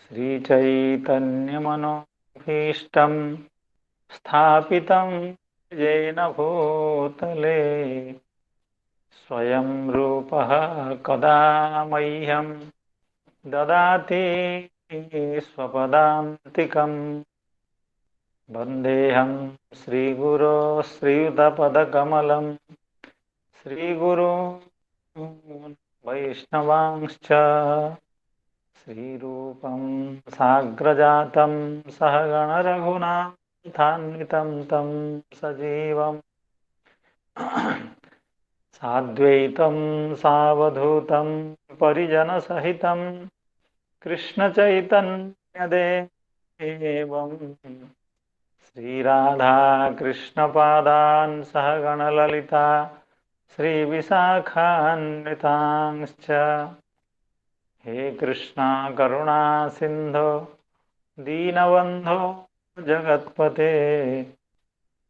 श्रीचैतन्यमनोभीष्टं स्थापितं येन भूतले स्वयं रूपः कदा मह्यं ददाति स्वपदान्तिकम्। वन्देऽहं श्रीगुरो श्रीयुतपदकमलं श्रीगुरून् वैष्णवांश्च श्रीरूपं साग्रजातं सहगणरघुनाथान्वितं तं सजीवम् साद्वैतं सावधूतं परिजनसहितं कृष्णचैतन्यदेवं श्रीराधाकृष्णपादान् सहगणललिता श्रीविशाखान्वितांश्च। हे कृष्णा करुणा सिन्धो दीनबन्धो जगत्पते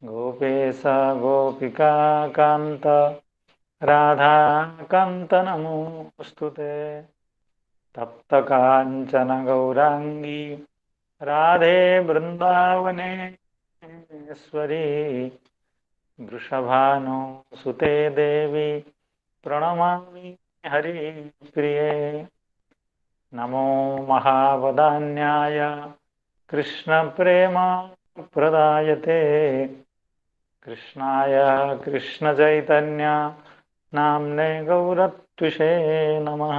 गोपेश गोपिका कान्त राधाकान्त नमोऽस्तुते। तप्त काञ्चन गौराङ्गी राधे वृन्दावनेश्वरी वृषभानुसुते देवी प्रणमामि हरिप्रिये। नमो महावदान्याय कृष्णप्रेमप्रदायते कृष्णाय कृष्णचैतन्य नाम्ने गौरत्विषे नमः।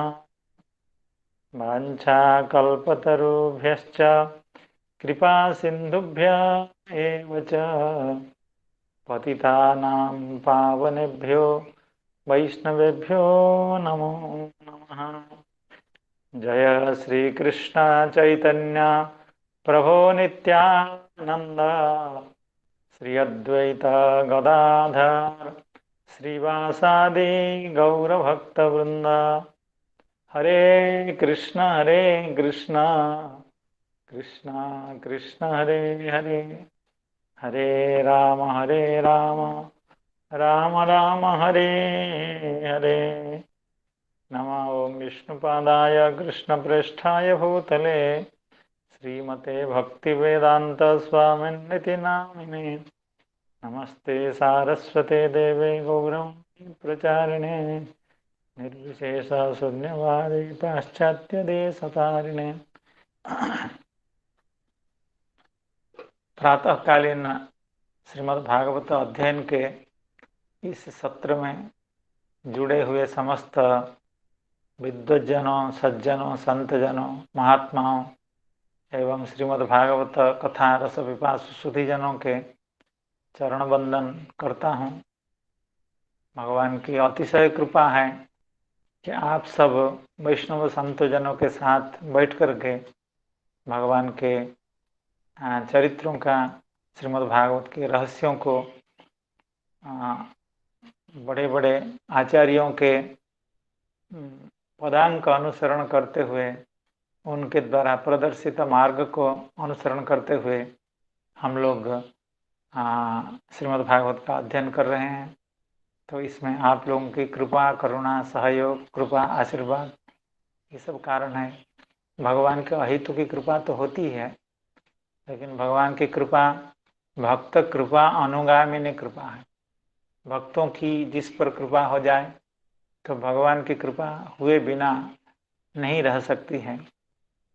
वाञ्छाकल्पतरुभ्यश्च कृपासिन्धुभ्य एव च पतितानां पावनेभ्यो वैष्णवेभ्यो नमो नमः। जय श्री कृष्ण चैतन्य प्रभो नित्यानंद श्री अद्वैत गदाधर श्रीवासादि गौरभक्तवृंद। हरे कृष्ण कृष्ण कृष्ण हरे हरे हरे राम राम राम हरे हरे। नमो ओं विष्णुपादाय कृष्णप्रेष्ठाय भूतले श्रीमते भक्तिवेदांत स्वामिन्निति नामिने। नमस्ते सारस्वते देवे गौरवाणी प्रचारिणे निर्विशेष शून्यवादी पाश्चात्य देशतारिणे। प्रातःकालीन श्रीमद् भागवत अध्ययन के इस सत्र में जुड़े हुए समस्त विद्वज्जनों, सज्जनों, संतजनों, महात्माओं एवं श्रीमद् भागवत कथा रस पिपासु सुधीजनों के चरण वंदन करता हूँ। भगवान की अतिशय कृपा है कि आप सब वैष्णव संतजनों के साथ बैठ करके भगवान के चरित्रों का, श्रीमद् भागवत के रहस्यों को बड़े बड़े आचार्यों के पदांक का अनुसरण करते हुए, उनके द्वारा प्रदर्शित मार्ग को अनुसरण करते हुए हम लोग श्रीमद् भागवत का अध्ययन कर रहे हैं। तो इसमें आप लोगों की कृपा, करुणा, सहयोग, कृपा, आशीर्वाद, ये सब कारण है। भगवान के अहितु की कृपा तो होती है, लेकिन भगवान की कृपा भक्त कृपा अनुगामिनी कृपा है। भक्तों की जिस पर कृपा हो जाए तो भगवान की कृपा हुए बिना नहीं रह सकती है।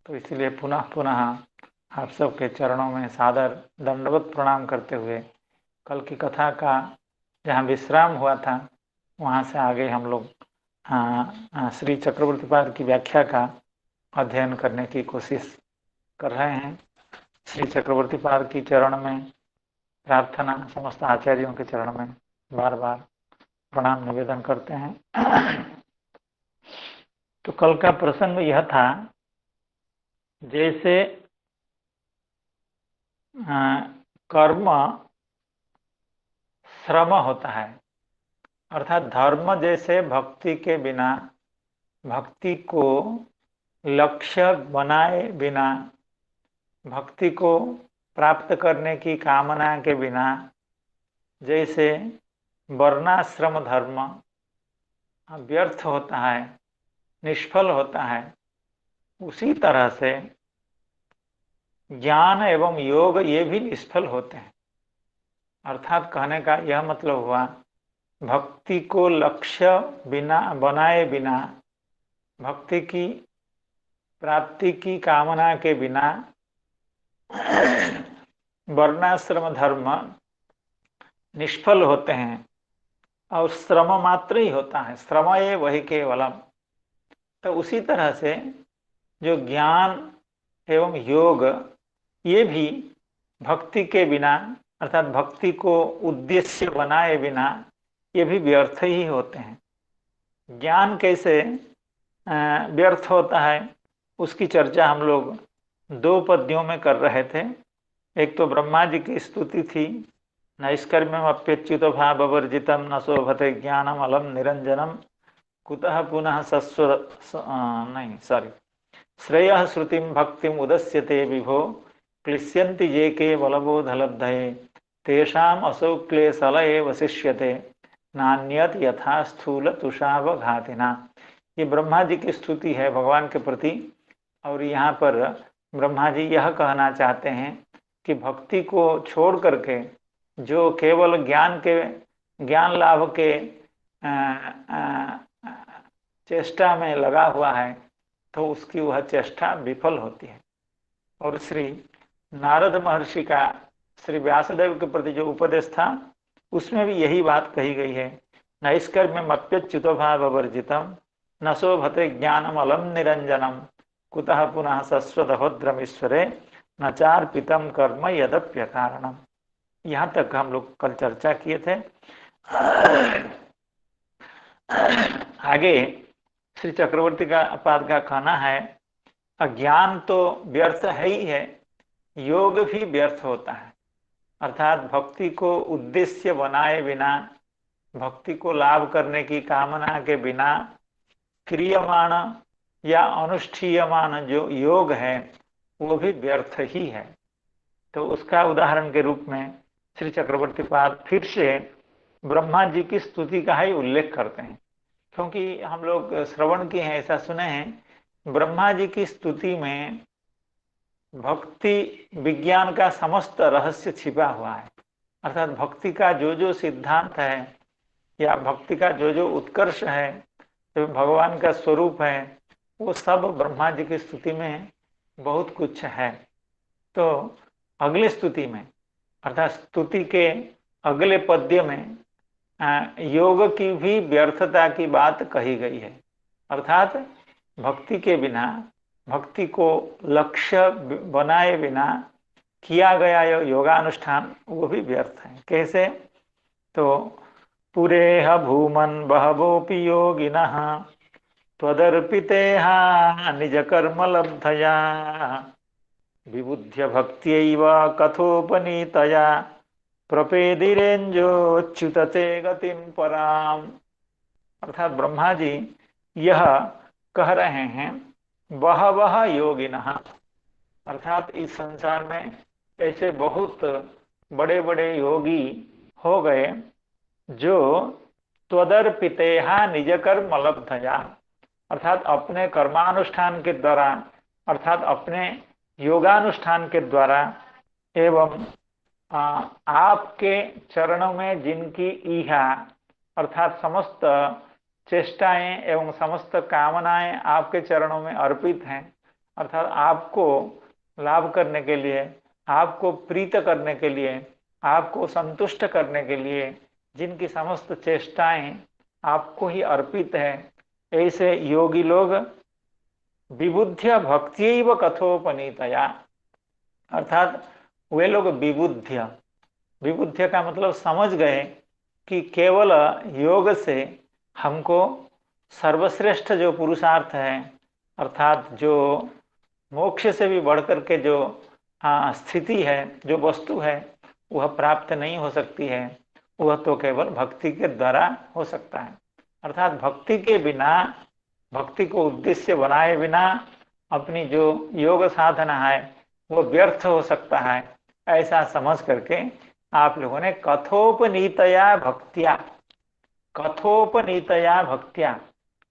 तो इसलिए पुनः पुनः आप सबके चरणों में सादर दंडवत प्रणाम करते हुए कल की कथा का जहाँ विश्राम हुआ था वहाँ से आगे हम लोग श्री चक्रवर्ती पाद की व्याख्या का अध्ययन करने की कोशिश कर रहे हैं। श्री चक्रवर्ती पाद की चरण में प्रार्थना, समस्त आचार्यों के चरण में बार बार प्रणाम निवेदन करते हैं। तो कल का प्रसंग यह था, जैसे कर्म श्रम होता है, अर्थात धर्म जैसे भक्ति के बिना, भक्ति को लक्ष्य बनाए बिना, भक्ति को प्राप्त करने की कामना के बिना जैसे वर्णाश्रम धर्म व्यर्थ होता है, निष्फल होता है, उसी तरह से ज्ञान एवं योग ये भी निष्फल होते हैं। अर्थात कहने का यह मतलब हुआ, भक्ति को लक्ष्य बिना बनाए बिना, भक्ति की प्राप्ति की कामना के बिना वर्णाश्रम धर्म निष्फल होते हैं और श्रम मात्र ही होता है, श्रम ये वही केवलम। तो उसी तरह से जो ज्ञान एवं योग ये भी भक्ति के बिना, अर्थात भक्ति को उद्देश्य बनाए बिना, ये भी व्यर्थ ही होते हैं। ज्ञान कैसे व्यर्थ होता है उसकी चर्चा हम लोग दो पद्यों में कर रहे थे। एक तो ब्रह्मा जी की स्तुति थी, नैष्कर्म्यम अप्यच्युत भाववर्जितम न शोभते ज्ञानम अलम निरंजनम कुतः पुनः नहीं सॉरी श्रेयः श्रुतिम भक्तिम उदस्यते विभो क्लिश्यन्ति ये के बलबोधलब्धये तेषाम असौ क्लेशल एव शिष्यते नान्यत यथा स्थूल तुषावघातिना। ये ब्रह्मा जी की स्तुति है भगवान के प्रति, और यहाँ पर ब्रह्मा जी यह कहना चाहते हैं कि भक्ति को छोड़ करके जो केवल ज्ञान लाभ के चेष्टा में लगा हुआ है तो उसकी वह चेष्टा विफल होती है। और श्री नारद महर्षि का श्री व्यासदेव के प्रति जो उपदेश था उसमें भी यही बात कही गई है, नैष्कर्म्यम अप्यच्युतो भाववर्जितम न शोभते ज्ञानम अलम निरंजनम कुतः पुनः शश्वतहोद्रमीश्वरे न चार्पितम कर्म यदप्य कारणम। यहाँ तक हम लोग कल चर्चा किए थे। आगे श्री चक्रवर्ती का पाद का कहना है, अज्ञान तो व्यर्थ है ही है, योग भी व्यर्थ होता है। अर्थात भक्ति को उद्देश्य बनाए बिना, भक्ति को लाभ करने की कामना के बिना क्रियमाण या अनुष्ठीयमान जो योग है वो भी व्यर्थ ही है। तो उसका उदाहरण के रूप में श्री चक्रवर्ती पाद फिर से ब्रह्मा जी की स्तुति का ही उल्लेख करते हैं, क्योंकि हम लोग श्रवण किए हैं, ऐसा सुने हैं, ब्रह्मा जी की स्तुति में भक्ति विज्ञान का समस्त रहस्य छिपा हुआ है। अर्थात भक्ति का जो जो सिद्धांत है या भक्ति का जो जो उत्कर्ष है, जो भगवान का स्वरूप है, वो सब ब्रह्मा जी की स्तुति में बहुत कुछ है। तो अगले स्तुति में, अर्थात स्तुति के अगले पद्य में योग की भी व्यर्थता की बात कही गई है। अर्थात भक्ति के बिना, भक्ति को लक्ष्य बनाए बिना किया गया योगानुष्ठान वो भी व्यर्थ है। कैसे? तो पुरेह भूमन बहवोपि योगिनः त्वदर्पितेहा निज कर्म लब्धया विबुध्य भक्त्यैव कथोपनीतया प्रपेदिरेंजोच्युतते गतिम पराम। अर्थात ब्रह्मा जी यह कह रहे हैं, बहवः योगिनः, अर्थात इस संसार में ऐसे बहुत बड़े बड़े योगी हो गए जो त्वदर्पितेहा निज कर्म लब्धया, अर्थात अपने कर्मानुष्ठान के द्वारा, अर्थात अपने योगानुष्ठान के द्वारा एवं आपके चरणों में जिनकी ईहा, अर्थात समस्त चेष्टाएं एवं समस्त कामनाएं आपके चरणों में अर्पित हैं, अर्थात आपको लाभ करने के लिए, आपको प्रीत करने के लिए, आपको संतुष्ट करने के लिए जिनकी समस्त चेष्टाएं आपको ही अर्पित है, ऐसे योगी लोग विबुद्ध्य भक्त्यैव कथोपनीतया, अर्थात वे लोग विबुद्ध्य, विबुद्ध्य का मतलब समझ गए कि केवल योग से हमको सर्वश्रेष्ठ जो पुरुषार्थ है, अर्थात जो मोक्ष से भी बढ़कर के जो स्थिति है, जो वस्तु है, वह प्राप्त नहीं हो सकती है। वह तो केवल भक्ति के द्वारा हो सकता है। अर्थात भक्ति के बिना, भक्ति को उद्देश्य बनाए बिना अपनी जो योग साधना है वो व्यर्थ हो सकता है। ऐसा समझ करके आप लोगों ने कथोपनीतया भक्त्या, कथोपनीतया भक्त्या,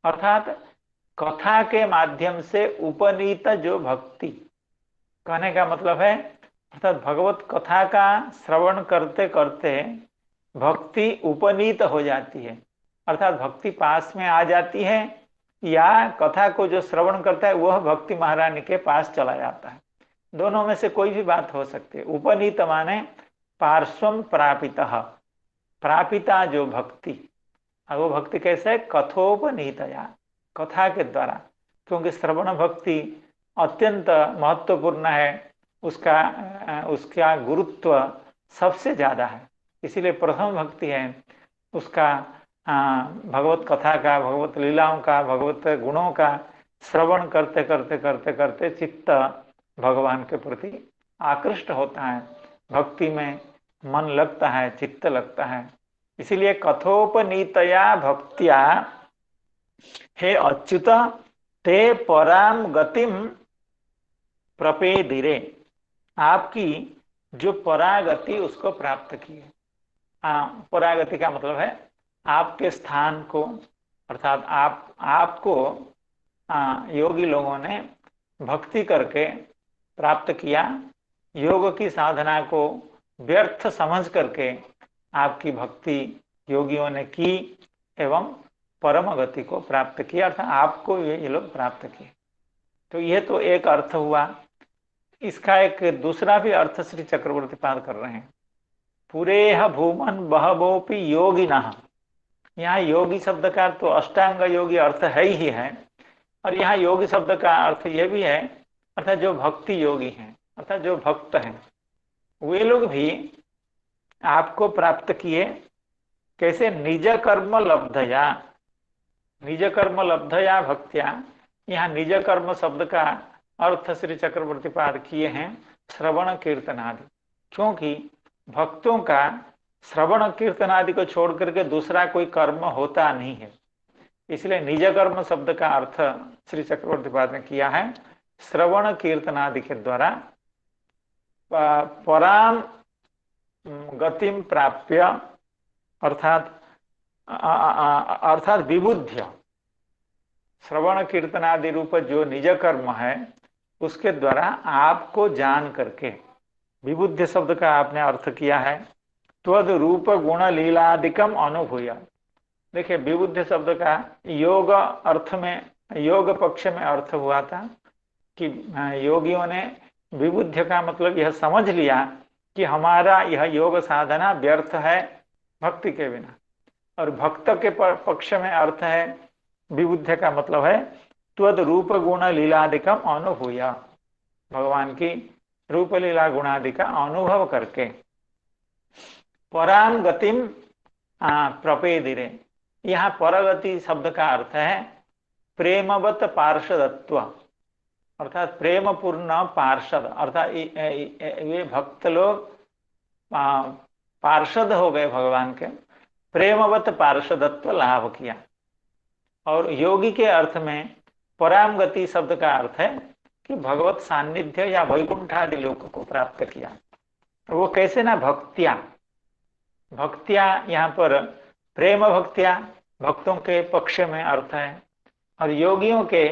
अर्थात कथा के माध्यम से उपनीत जो भक्ति, कहने का मतलब है अर्थात भगवत कथा का श्रवण करते करते भक्ति उपनीत हो जाती है, अर्थात भक्ति पास में आ जाती है, या कथा को जो श्रवण करता है वह भक्ति महारानी के पास चला जाता है। दोनों में से कोई भी बात हो सकती है। उपनीत माने पार्श्वम प्रापितः, प्रापिता जो भक्ति, और वो भक्ति कैसे है? कथोपनीतया, कथा के द्वारा, क्योंकि श्रवण भक्ति अत्यंत महत्वपूर्ण है, उसका गुरुत्व सबसे ज्यादा है, इसीलिए प्रथम भक्ति है उसका भगवत कथा का, भगवत लीलाओं का, भगवत गुणों का श्रवण करते करते करते करते चित्त भगवान के प्रति आकृष्ट होता है, भक्ति में मन लगता है, चित्त लगता है। इसीलिए कथोपनीतया भक्त्या हे अच्युत ते पराम गतिम प्रपेदिरे, आपकी जो परागति उसको प्राप्त किए। परागति का मतलब है आपके स्थान को, अर्थात आपको योगी लोगों ने भक्ति करके प्राप्त किया, योग की साधना को व्यर्थ समझ करके आपकी भक्ति योगियों ने की एवं परम गति को प्राप्त किया, अर्थात आपको ये लोग प्राप्त किए। तो ये तो एक अर्थ हुआ। इसका एक दूसरा भी अर्थ श्री चक्रवर्ती पाद कर रहे हैं। पुरेह भूमन बहवोपि योगिनः, यहाँ योगी शब्द का तो अष्टांग योगी अर्थ है ही है, और यहाँ योगी शब्द का अर्थ यह भी है अर्थात जो भक्ति योगी हैं, अर्थात जो भक्त हैं, वे लोग भी आपको प्राप्त किए। कैसे? निज कर्म लब्धया, निज कर्म लब्धया भक्त्या, यहाँ निज कर्म शब्द का अर्थ श्री चक्रवर्ती पाद किए हैं श्रवण कीर्तन आदि, क्योंकि भक्तों का श्रवण कीर्तन आदि को छोड़ करके दूसरा कोई कर्म होता नहीं है, इसलिए निज कर्म शब्द का अर्थ श्री चक्रवर्ती पाद ने किया है श्रवण कीर्तन आदि के द्वारा पराम गतिम प्राप्य, अर्थात विबुद्ध्य, श्रवण कीर्तन आदि रूप जो निज कर्म है उसके द्वारा आपको जान करके, विबुद्ध शब्द का आपने अर्थ किया है त्वद रूप गुण लीलादिकम अनुभूय। देखिए विबुद्ध शब्द का योग अर्थ में, योग पक्ष में अर्थ हुआ था कि योगियों ने विबुद्ध का मतलब यह समझ लिया कि हमारा यह योग साधना व्यर्थ है भक्ति के बिना, और भक्त के पक्ष में अर्थ है विबुद्ध का मतलब है त्वद रूप गुण लीलादिकम अनुभूय, भगवान की रूप लीला गुणादि का अनुभव करके। पराम गतिम प्रपेदिरे, यहाँ परगति शब्द का अर्थ है प्रेमवत पार्षदत्व, अर्थात प्रेम पूर्ण पार्षद, अर्थात ये भक्त लोग पार्षद हो गए भगवान के, प्रेमवत पार्षदत्व लाभ किया। और योगी के अर्थ में पराम गति शब्द का अर्थ है कि भगवत सान्निध्य या वैकुंठ आदि लोक को प्राप्त किया। वो कैसे ना? भक्तिया, भक्तिया यहाँ पर प्रेम भक्तिया भक्तों के पक्ष में अर्थ है, और योगियों के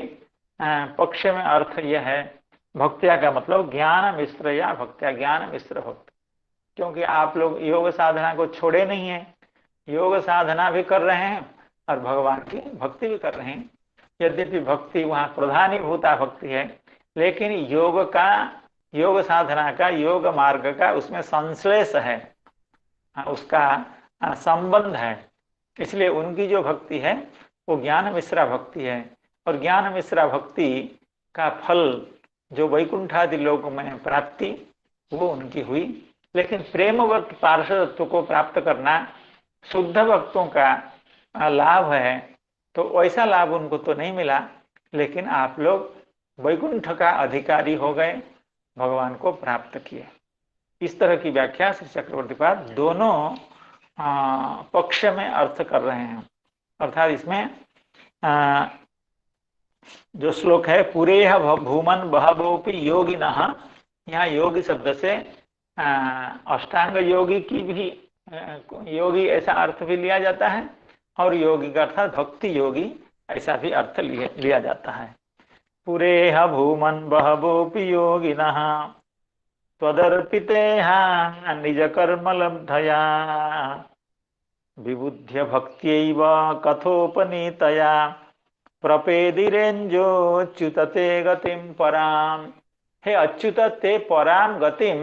पक्ष में अर्थ यह है भक्तिया का मतलब ज्ञान मिश्र या भक्तिया, ज्ञान मिश्र भक्त, क्योंकि आप लोग योग साधना को छोड़े नहीं है, योग साधना भी कर रहे हैं और भगवान की भक्ति भी कर रहे हैं। यद्यपि भक्ति वहाँ प्रधानीभूता भक्ति है, लेकिन योग का, योग साधना का, योग मार्ग का उसमें संश्लेष है, उसका संबंध है, इसलिए उनकी जो भक्ति है वो ज्ञान मिश्रा भक्ति है, और ज्ञान मिश्रा भक्ति का फल जो वैकुंठादि लोक में प्राप्ति वो उनकी हुई। लेकिन प्रेमवत पार्षदत्व को प्राप्त करना शुद्ध भक्तों का लाभ है, तो वैसा लाभ उनको तो नहीं मिला, लेकिन आप लोग वैकुंठ का अधिकारी हो गए, भगवान को प्राप्त किए। इस तरह की व्याख्या श्री चक्रवर्ती पाद दोनों पक्ष में अर्थ कर रहे हैं। अर्थात इसमें जो श्लोक है पुरेह भूमन बहवोपि योगिनः, यहाँ योगी शब्द से अष्टांग योगी की भी योगी ऐसा अर्थ भी लिया जाता है, और योगी का अर्थात भक्ति योगी ऐसा भी अर्थ लिया जाता है। पुरेह भूमन् बहवोऽपि योगिनः त्वदर्पितेह निजकर्मलब्धया विबुध्य भक्त्यैव कथोपनीतया प्रपेदिरेञ्जोच्युत ते गतिं पराम। हे अच्युत ते पराम गतिम,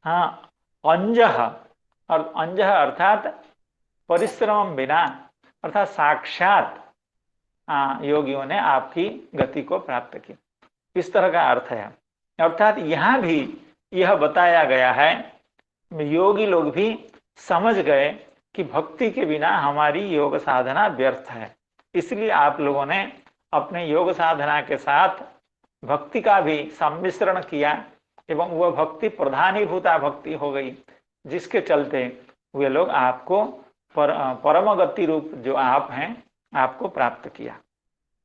हाँ, अंजः, और अंजः अर्थात परिश्रम बिना, अर्थात साक्षात योगियों ने आपकी गति को प्राप्त की, इस तरह का अर्थ है। अर्थात यहाँ भी यह बताया गया है, योगी लोग भी समझ गए कि भक्ति के बिना हमारी योग साधना व्यर्थ है, इसलिए आप लोगों ने अपने योग साधना के साथ भक्ति का भी सम्मिश्रण किया एवं वह भक्ति प्रधानीभूता भक्ति हो गई, जिसके चलते वे लोग आपको परम गति रूप जो आप हैं आपको प्राप्त किया।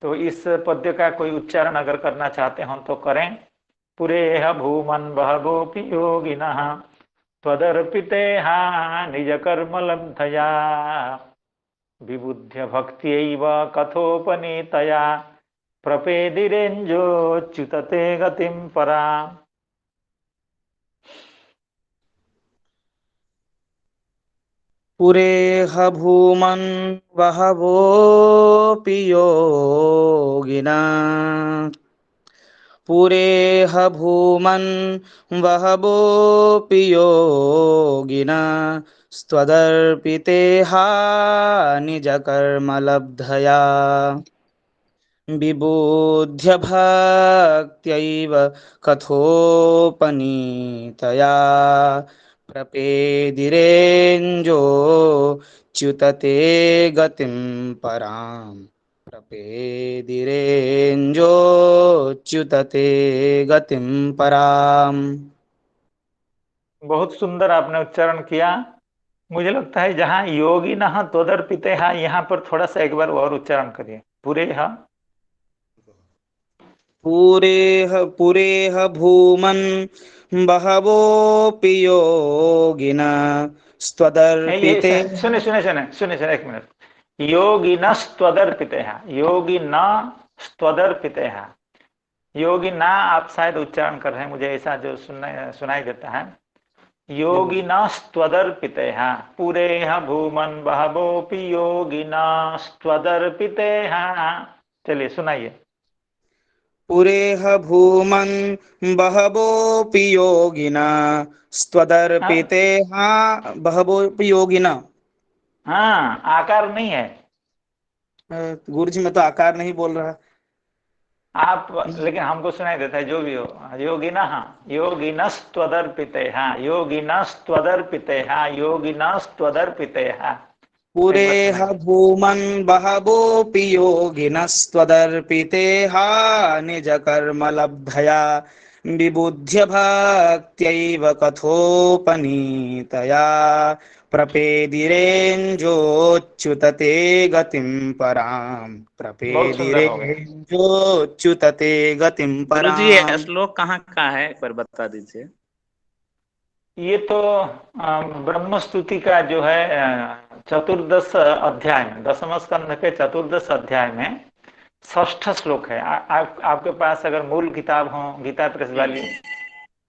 तो इस पद्य का कोई उच्चारण अगर करना चाहते हो तो करें। पुरेह भूमन् बहवोऽपि योगिनः त्वदर्पितेह निज कर्म लब्धया विबुध्य भक्त्यैव कथोपनीतया प्रपेदिरेञ्जोच्युत ते गतिं पराम्। पुरेह भूमन् बहवोऽपि योगिनः पुरेह भूमन् बहवोऽपि योगिनः त्वदर्पितेह निजकर्मलब्धया विबुध्य भक्त्यैव कथोपनीतया प्रपेदिरेञ्जोच्युत ते गतिं पराम् प्रपेदिरेञ्जोच्युत ते गतिं पराम्। बहुत सुंदर आपने उच्चारण किया। मुझे लगता है जहाँ योगी न त्वदर्पिते हा, यहाँ पर थोड़ा सा एक बार और उच्चारण करिए। पुरेह पुरेह भूमन् बहवोऽपि योगिनः ये त्वदर्पिते। सुने सुने सुने सुने सुने एक मिनट। योगी न त्वदर्पिते हा, योगी न त्वदर्पिते हा, योगी ना आप शायद उच्चारण कर रहे हैं, मुझे ऐसा जो सुनाई देता है। योगिनस्त्वदर्पितेः पुरेह भूमन् बहवोऽपि योगिनस्त्वदर्पितेः। चलिए सुनाइए। पुरेह भूमन् बहवोऽपि योगिनः हाँ त्वदर्पितेः बहवोऽपि योगिनः। हाँ, आकार नहीं है। गुरुजी मैं तो आकार नहीं बोल रहा। आप लेकिन हमको सुनाई देता है, जो भी हो। योगिनः योगिनस्त्वदर्पितेः योगिनस्त्वदर्पितेः योगिनस्त्वदर्पितेः। एक बार पुरेह सुनाइए। भूमन् बहवोऽपि योगिनस्त्वदर्पितेः निजकर्मलब्धया विबुध्य भक्त्यैव कथोपनीतया प्रपेदिरेञ्जोच्युत ते गतिं पराम् बहुत सुंदर हो गया। प्रपेदिरेञ्जोच्युत ते गतिं गुरुजी ये पराम्। श्लोक कहाँ का है, एक बार बता दीजिए। ये तो ब्रह्म स्तुति का जो है चतुर्दश अध्याय में, दसम स्कंध के चतुर्दश अध्याय में षष्ठ श्लोक है। आपके पास अगर मूल किताब हो, गीता प्रेस वाली,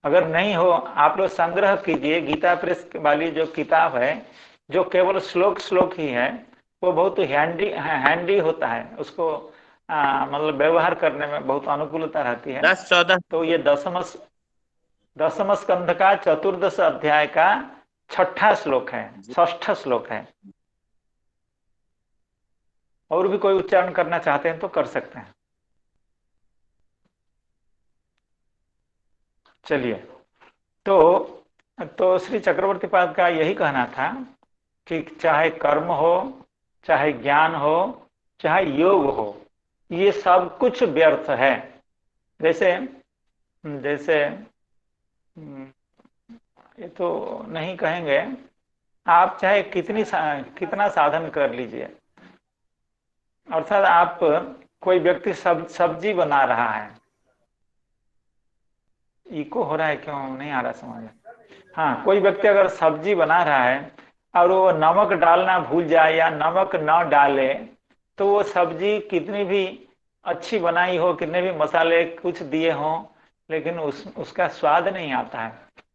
अगर नहीं हो आप लोग संग्रह कीजिए। गीता प्रेस वाली जो किताब है, जो केवल श्लोक श्लोक ही है, वो बहुत हैंडी होता है। उसको मतलब व्यवहार करने में बहुत अनुकूलता रहती है। 10-14 तो ये दसम स्कंध का चतुर्दश अध्याय का छठा श्लोक है, षष्ठ श्लोक है। और भी कोई उच्चारण करना चाहते हैं तो कर सकते हैं। चलिए, तो श्री चक्रवर्ती पाद का यही कहना था कि चाहे कर्म हो, चाहे ज्ञान हो, चाहे योग हो, ये सब कुछ व्यर्थ है। जैसे जैसे ये तो नहीं कहेंगे, आप चाहे कितना साधन कर लीजिए, अर्थात आप कोई व्यक्ति सब्जी बना रहा है। इको हो रहा है, क्यों नहीं आ रहा समझ? हाँ, कोई व्यक्ति अगर सब्जी बना रहा है और वो नमक डालना भूल जाए या नमक न डाले, तो वो सब्जी कितनी भी अच्छी बनाई हो, कितने भी मसाले कुछ दिए हों, लेकिन उसका स्वाद नहीं आता है,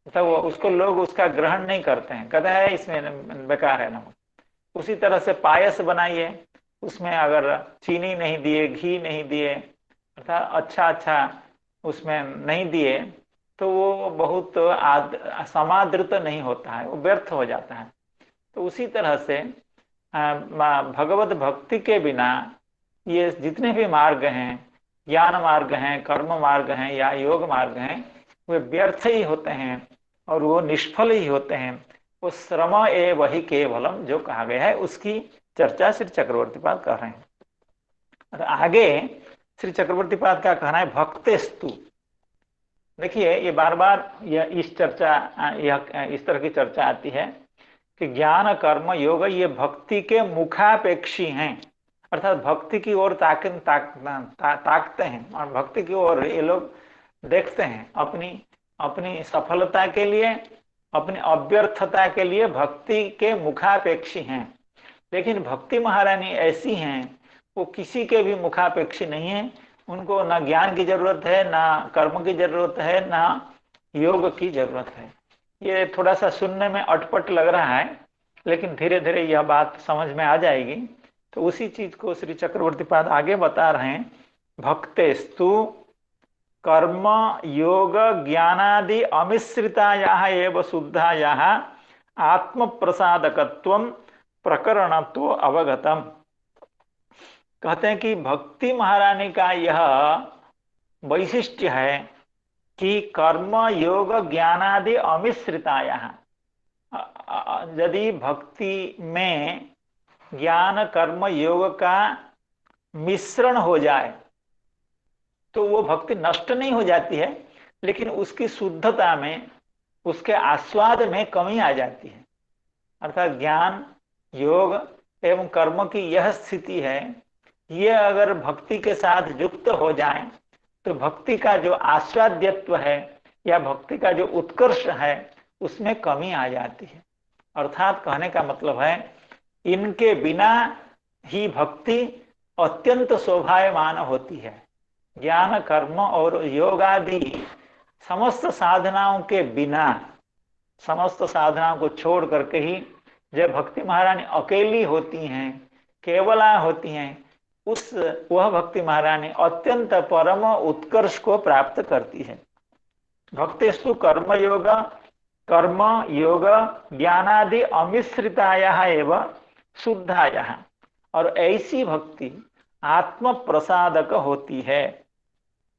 तो वो उसको लोग उसका ग्रहण नहीं करते हैं, कहते हैं इसमें बेकार है नमक। उसी तरह से पायस बनाइए, उसमें अगर चीनी नहीं दिए, घी नहीं दिए, अर्थात अच्छा अच्छा उसमें नहीं दिए, तो वो बहुत समादृत नहीं होता है, वो व्यर्थ हो जाता है। तो उसी तरह से भगवत भक्ति के बिना ये जितने भी मार्ग हैं, ज्ञान मार्ग हैं, कर्म मार्ग हैं या योग मार्ग हैं, वे व्यर्थ ही होते हैं और वो निष्फल ही होते हैं। वो श्रम एव ही केवलम जो कहा गया है, उसकी चर्चा श्री चक्रवर्ती पाद कर रहे हैं। और आगे श्री चक्रवर्ती पाद का कहना है भक्तेस्तु। देखिए ये बार बार यह इस तरह की चर्चा आती है कि ज्ञान कर्म योग ये भक्ति के मुखापेक्षी हैं, अर्थात भक्ति की ओर ताकते हैं और भक्ति की ओर ये लोग देखते हैं। अपनी अपनी सफलता के लिए, अपनी अव्यर्थता के लिए भक्ति के मुखापेक्षी हैं। लेकिन भक्ति महारानी ऐसी हैं, वो किसी के भी मुखापेक्षी नहीं है। उनको ना ज्ञान की जरूरत है, ना कर्म की जरूरत है, ना योग की जरूरत है। ये थोड़ा सा सुनने में अटपट लग रहा है, लेकिन धीरे धीरे यह बात समझ में आ जाएगी। तो उसी चीज को श्री चक्रवर्ती पाद आगे बता रहे हैं। भक्तेस्तु कर्म योग ज्ञानादि अमिश्रितायाः एव शुद्धायाः आत्म प्रसादकत्वं प्रकरणतो अवगतम। कहते हैं कि भक्ति महारानी का यह वैशिष्ट्य है कि कर्म योग ज्ञानादि अमिश्रितायाः, यदि भक्ति में ज्ञान कर्म योग का मिश्रण हो जाए तो वो भक्ति नष्ट नहीं हो जाती है, लेकिन उसकी शुद्धता में, उसके आस्वाद में कमी आ जाती है। अर्थात ज्ञान योग एवं कर्म की यह स्थिति है, ये अगर भक्ति के साथ युक्त हो जाए तो भक्ति का जो आस्वाद्यत्व है या भक्ति का जो उत्कर्ष है उसमें कमी आ जाती है। अर्थात कहने का मतलब है, इनके बिना ही भक्ति अत्यंत शोभायमान होती है। ज्ञान कर्म और योग आदि समस्त साधनाओं के बिना, समस्त साधनाओं को छोड़ करके ही जब भक्ति महारानी अकेली होती हैं, केवला होती हैं, वह भक्ति महारानी अत्यंत परम उत्कर्ष को प्राप्त करती है। भक्तिस्तु कर्म योग ज्ञानादि अमिश्रितायाः एव शुद्धायाः, और ऐसी भक्ति आत्म प्रसादक होती है।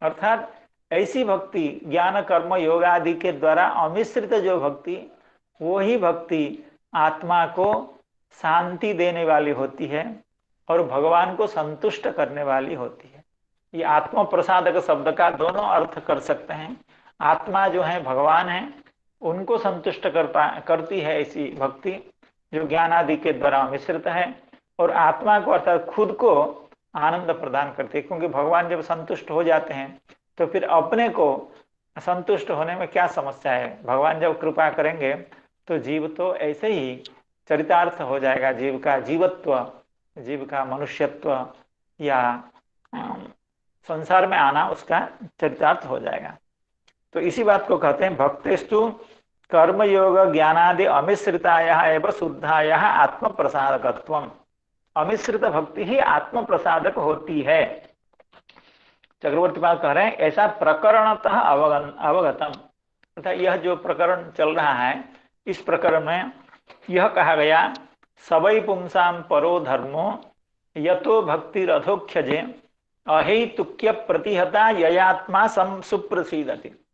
अर्थात ऐसी भक्ति ज्ञान कर्म योग आदि के द्वारा अमिश्रित जो भक्ति, वो ही भक्ति आत्मा को शांति देने वाली होती है और भगवान को संतुष्ट करने वाली होती है। ये आत्म प्रसादक शब्द का दोनों अर्थ कर सकते हैं। आत्मा जो है भगवान है, उनको संतुष्ट करती है ऐसी भक्ति जो ज्ञान आदि के द्वारा मिश्रित है, और आत्मा को अर्थात खुद को आनंद प्रदान करती है। क्योंकि भगवान जब संतुष्ट हो जाते हैं तो फिर अपने को संतुष्ट होने में क्या समस्या है। भगवान जब कृपा करेंगे तो जीव तो ऐसे ही चरितार्थ हो जाएगा, जीव का जीवत्व, जीव का मनुष्यत्व या संसार में आना उसका चरितार्थ हो जाएगा। तो इसी बात को कहते हैं भक्तिस्तु कर्म योग ज्ञानादि अमिश्रितायाः एव शुद्धायाः आत्म प्रसादकत्वम। अमिश्रित भक्ति ही आत्म प्रसादक होती है। चक्रवर्ती पाद कह रहे हैं ऐसा प्रकरणतः अवगतम, अर्थात यह जो प्रकरण चल रहा है, इस प्रकरण में यह कहा गया सबई पुंसाम परो धर्मो यतो भक्तिरधोक्षजे अहेतुक्य प्रतिहता ययात्मा सुप्रसीदति।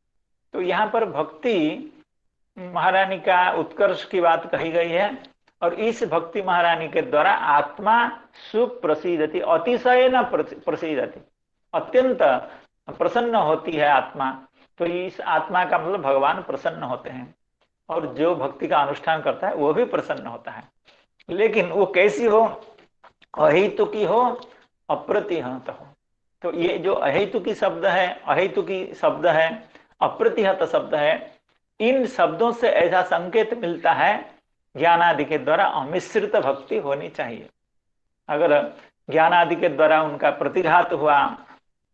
तो यहाँ पर भक्ति महारानी का उत्कर्ष की बात कही गई है, और इस भक्ति महारानी के द्वारा आत्मा सुप्रसीदति, अतिशय न प्रसीदति, अत्यंत प्रसन्न होती है आत्मा। तो इस आत्मा का मतलब भगवान प्रसन्न होते हैं, और जो भक्ति का अनुष्ठान करता है वो भी प्रसन्न होता है। लेकिन वो कैसी हो, अहेतुकी हो, अप्रतिहत हो। तो ये जो अहेतुकी शब्द है, अहेतुकी शब्द है, अप्रतिहत शब्द है, इन शब्दों से ऐसा संकेत मिलता है ज्ञान आदि के द्वारा अमिश्रित भक्ति होनी चाहिए। अगर ज्ञान आदि के द्वारा उनका प्रतिघात हुआ,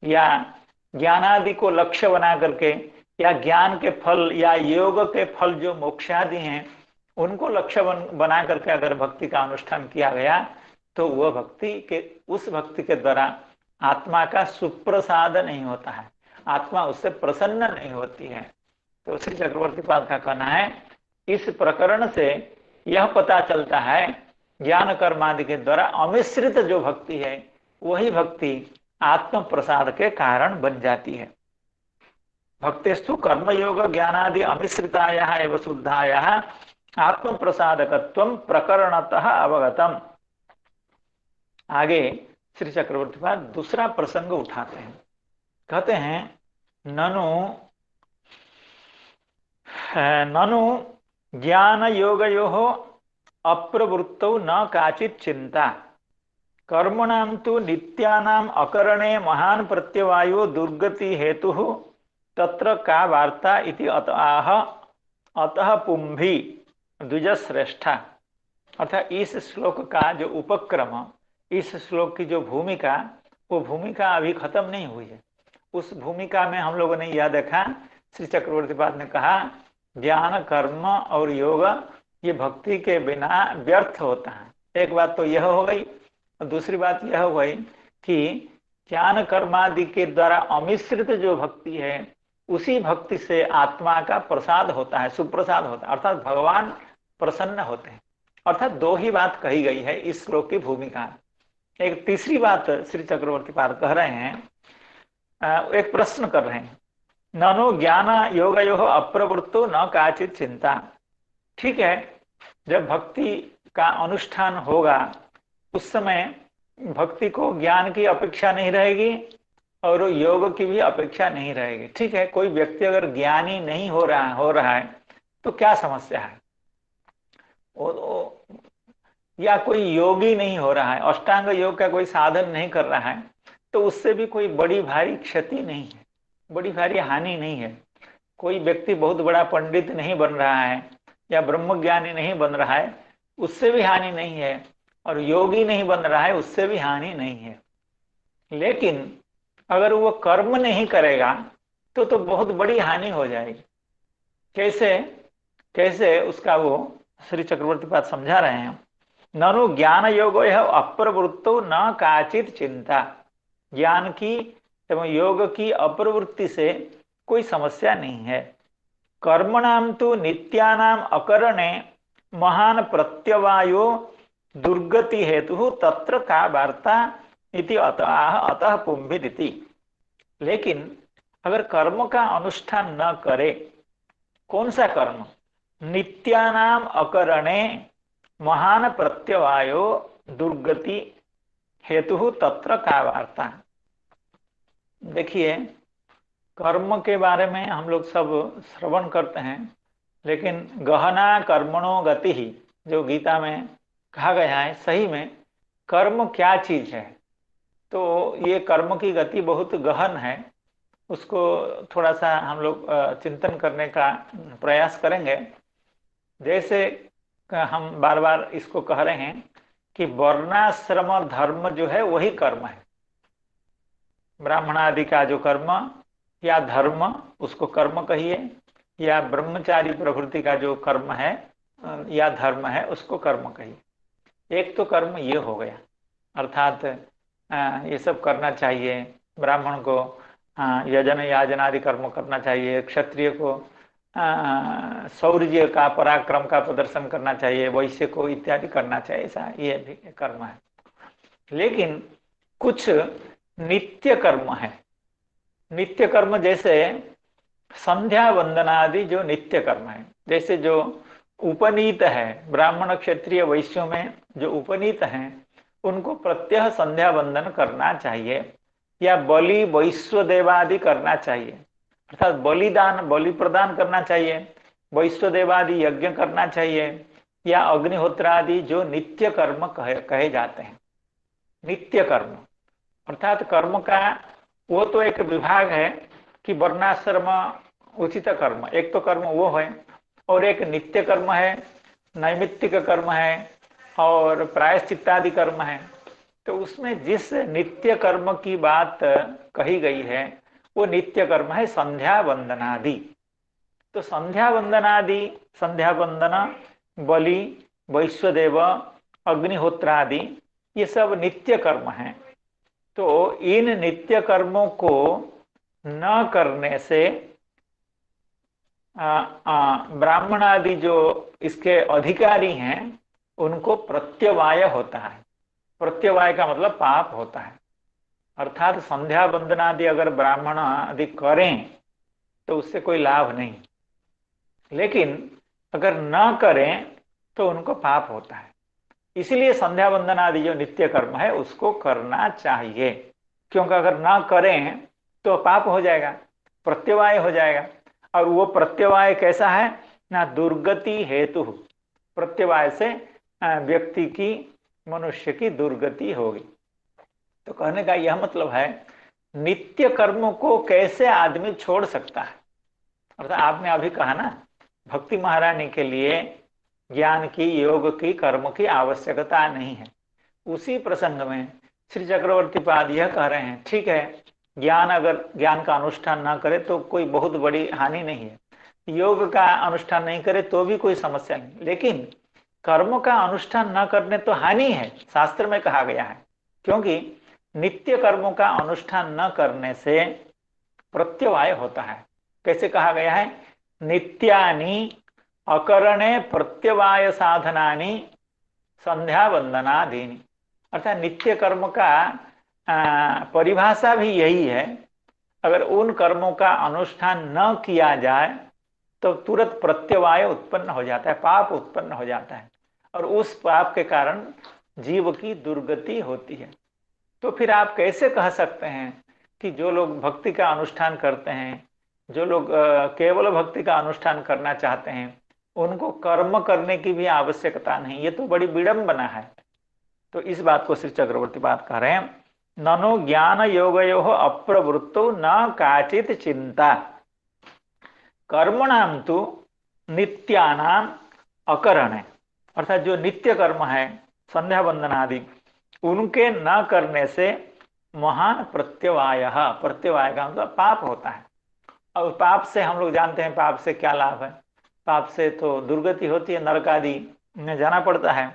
या ज्ञानादि को लक्ष्य बना करके, या ज्ञान के फल या योग के फल जो मोक्षादि हैं उनको लक्ष्य बना करके अगर भक्ति का अनुष्ठान किया गया तो वह भक्ति के, उस भक्ति के द्वारा आत्मा का सुप्रसाद नहीं होता है, आत्मा उससे प्रसन्न नहीं होती है। तो श्री चक्रवर्ती पाद का कहना है, इस प्रकरण से यह पता चलता है ज्ञान कर्मादि के द्वारा अमिश्रित जो भक्ति है वही भक्ति आत्म प्रसाद के कारण बन जाती है। भक्तिस्तु कर्मयोग ज्ञानादि अमिश्रितायाः एवं शुद्धायाः आत्म प्रसादकत्वं प्रकरणतः अवगतम। आगे श्री चक्रवर्ती पाद दूसरा प्रसंग उठाते हैं, कहते हैं ननु ज्ञान योगयोः अप्रवृत्तौ न काचित् चिंता कर्मणां तु नित्यानाम् अकरणे महान् प्रत्यवायो दुर्गति हेतुः तत्र का वार्ता इति अतः पुंभी द्विजश्रेष्ठा। अर्थात इस श्लोक का जो उपक्रम, इस श्लोक की जो भूमिका, वो भूमिका अभी खत्म नहीं हुई है। उस भूमिका में हम लोगों ने यह देखा, श्री चक्रवर्ती पाद ने कहा ज्ञान कर्म और योग ये भक्ति के बिना व्यर्थ होता है। एक बात तो यह हो गई, और दूसरी बात यह हो गई कि ज्ञान कर्मादि के द्वारा अमिश्रित जो भक्ति है उसी भक्ति से आत्मा का प्रसाद होता है, सुप्रसाद होता है, अर्थात भगवान प्रसन्न होते हैं। अर्थात दो ही बात कही गई है इस श्लोक की भूमिका। एक तीसरी बात श्री चक्रवर्ती पाद कह रहे हैं, एक प्रश्न कर रहे हैं, ननु ज्ञान योगयोः अप्रवृत्तो न काचित् चिंता। ठीक है, जब भक्ति का अनुष्ठान होगा उस समय भक्ति को ज्ञान की अपेक्षा नहीं रहेगी और योग की भी अपेक्षा नहीं रहेगी। ठीक है, कोई व्यक्ति अगर ज्ञानी नहीं हो रहा है तो क्या समस्या है, या कोई योगी नहीं हो रहा है, अष्टांग योग का कोई साधन नहीं कर रहा है, तो उससे भी कोई बड़ी भारी क्षति नहीं है, बड़ी भारी हानि नहीं है। कोई व्यक्ति बहुत बड़ा पंडित नहीं बन रहा है या ब्रह्मज्ञानी नहीं बन रहा है, उससे भी हानि नहीं है, और योगी नहीं बन रहा है, उससे भी हानि नहीं है। लेकिन अगर वो कर्म नहीं करेगा तो बहुत बड़ी हानि हो जाएगी। कैसे उसका वो श्री चक्रवर्ती पाद समझा रहे हैं, ननु ज्ञान योगो यह अप्रवृत्तो न काचित चिंता। ज्ञान की एवं योग की अप्रवृत्ति से कोई समस्या नहीं है। कर्मणाम तो नित्यानाम अकरणे महान प्रत्यवायो दुर्गति हेतु तत्र का वार्ता इति अतः पुंभिदिति। लेकिन अगर कर्म का अनुष्ठान न करे, कौन सा कर्म, नित्यानाम अकरणे महान प्रत्यवायो दुर्गति हेतु तत्र का वार्ता। देखिए, कर्म के बारे में हम लोग सब श्रवण करते हैं, लेकिन गहना कर्मणो गति ही जो गीता में कहा गया है, सही में कर्म क्या चीज है, तो ये कर्म की गति बहुत गहन है। उसको थोड़ा सा हम लोग चिंतन करने का प्रयास करेंगे। जैसे हम बार बार इसको कह रहे हैं कि वर्णाश्रम धर्म जो है वही कर्म है। ब्राह्मण आदि का जो कर्म या धर्म उसको कर्म कहिए, या ब्रह्मचारी प्रवृत्ति का जो कर्म है या धर्म है उसको कर्म कहिए। एक तो कर्म ये हो गया, अर्थात ये सब करना चाहिए। ब्राह्मण को यजन याजन आदि कर्म करना चाहिए, क्षत्रिय को शौर्य का पराक्रम का प्रदर्शन करना चाहिए, वैश्य को इत्यादि करना चाहिए, ऐसा ये भी कर्म है। लेकिन कुछ नित्य कर्म है। नित्य कर्म जैसे संध्या वंदनादि जो नित्य कर्म है, जैसे जो उपनीत है, ब्राह्मण क्षत्रिय वैश्यों में जो उपनीत हैं उनको प्रत्यह संध्या वंदन करना चाहिए, या बलि वैश्वदेवादि करना चाहिए, अर्थात बलिदान बलि प्रदान करना चाहिए, वैश्वदेवादि यज्ञ करना चाहिए, या अग्निहोत्रादि जो नित्य कर्म कहे जाते हैं। नित्य कर्म अर्थात कर्म का वो तो एक विभाग है कि वर्णाश्रम उचित कर्म, एक तो कर्म वो है, और एक नित्य कर्म है, नैमित्तिक कर्म है, और प्रायश्चित्तादि कर्म है। तो उसमें जिस नित्य कर्म की बात कही गई है वो नित्य कर्म है संध्या वंदनादि। तो संध्या वंदनादि, संध्या वंदना, बलि, वैश्वदेव, अग्निहोत्रादि, ये सब नित्य कर्म हैं। तो इन नित्य कर्मों को न करने से ब्राह्मण आदि जो इसके अधिकारी हैं उनको प्रत्यवाय होता है। प्रत्यवाय का मतलब पाप होता है। अर्थात संध्या वंदनादि अगर ब्राह्मण आदि करें तो उससे कोई लाभ नहीं, लेकिन अगर न करें तो उनको पाप होता है। इसलिए संध्या वंदन आदि जो नित्य कर्म है उसको करना चाहिए, क्योंकि अगर ना करें तो पाप हो जाएगा, प्रत्यवाय हो जाएगा। और वो प्रत्यवाय कैसा है ना, दुर्गति हेतु। प्रत्यवाय से व्यक्ति की, मनुष्य की दुर्गति होगी। तो कहने का यह मतलब है नित्य कर्मों को कैसे आदमी छोड़ सकता है। अर्थात आपने अभी कहा ना, भक्ति महारानी के लिए ज्ञान की, योग की, कर्म की आवश्यकता नहीं है। उसी प्रसंग में श्री चक्रवर्ती पाद यह कह रहे हैं, ठीक है, ज्ञान अगर ज्ञान का अनुष्ठान ना करे तो कोई बहुत बड़ी हानि नहीं है, योग का अनुष्ठान नहीं करे तो भी कोई समस्या नहीं, लेकिन कर्म का अनुष्ठान न करने तो हानि है, शास्त्र में कहा गया है। क्योंकि नित्य कर्मों का अनुष्ठान न करने से प्रत्यवाय होता है। कैसे कहा गया है, नित्यानि अकरणे प्रत्यवाय साधनानि संध्या वंदनादीनि। अर्थात नित्य कर्म का परिभाषा भी यही है, अगर उन कर्मों का अनुष्ठान न किया जाए तो तुरंत प्रत्यवाय उत्पन्न हो जाता है, पाप उत्पन्न हो जाता है, और उस पाप के कारण जीव की दुर्गति होती है। तो फिर आप कैसे कह सकते हैं कि जो लोग भक्ति का अनुष्ठान करते हैं, जो लोग केवल भक्ति का अनुष्ठान करना चाहते हैं, उनको कर्म करने की भी आवश्यकता नहीं, ये तो बड़ी विडंबना है। तो इस बात को श्री चक्रवर्ती बात कह रहे हैं, ननो ज्ञान योगयो अप्रवृत्तो न काचित चिंता कर्मणाम तो नित्यानाम अकरणे। अर्थात जो नित्य कर्म है संध्या वंदन आदि, उनके न करने से महान प्रत्यवाय, प्रत्यवाय का मतलब पाप होता है। और पाप से हम लोग जानते हैं पाप से क्या लाभ है, पाप से तो दुर्गति होती है, नरक आदि में जाना पड़ता है।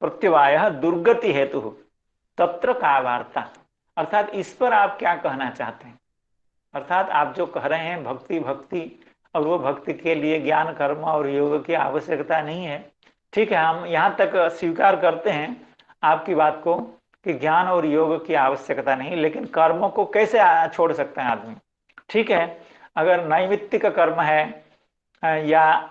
प्रत्यवाय दुर्गति हेतु तत्र का वार्ता। अर्थात इस पर आप क्या कहना चाहते हैं। अर्थात आप जो कह रहे हैं भक्ति भक्ति, और वो भक्ति के लिए ज्ञान कर्म और योग की आवश्यकता नहीं है, ठीक है, हम यहाँ तक स्वीकार करते हैं आपकी बात को कि ज्ञान और योग की आवश्यकता नहीं, लेकिन कर्मों को कैसे छोड़ सकते हैं आदमी। ठीक है, अगर नैमित्तिक कर्म है या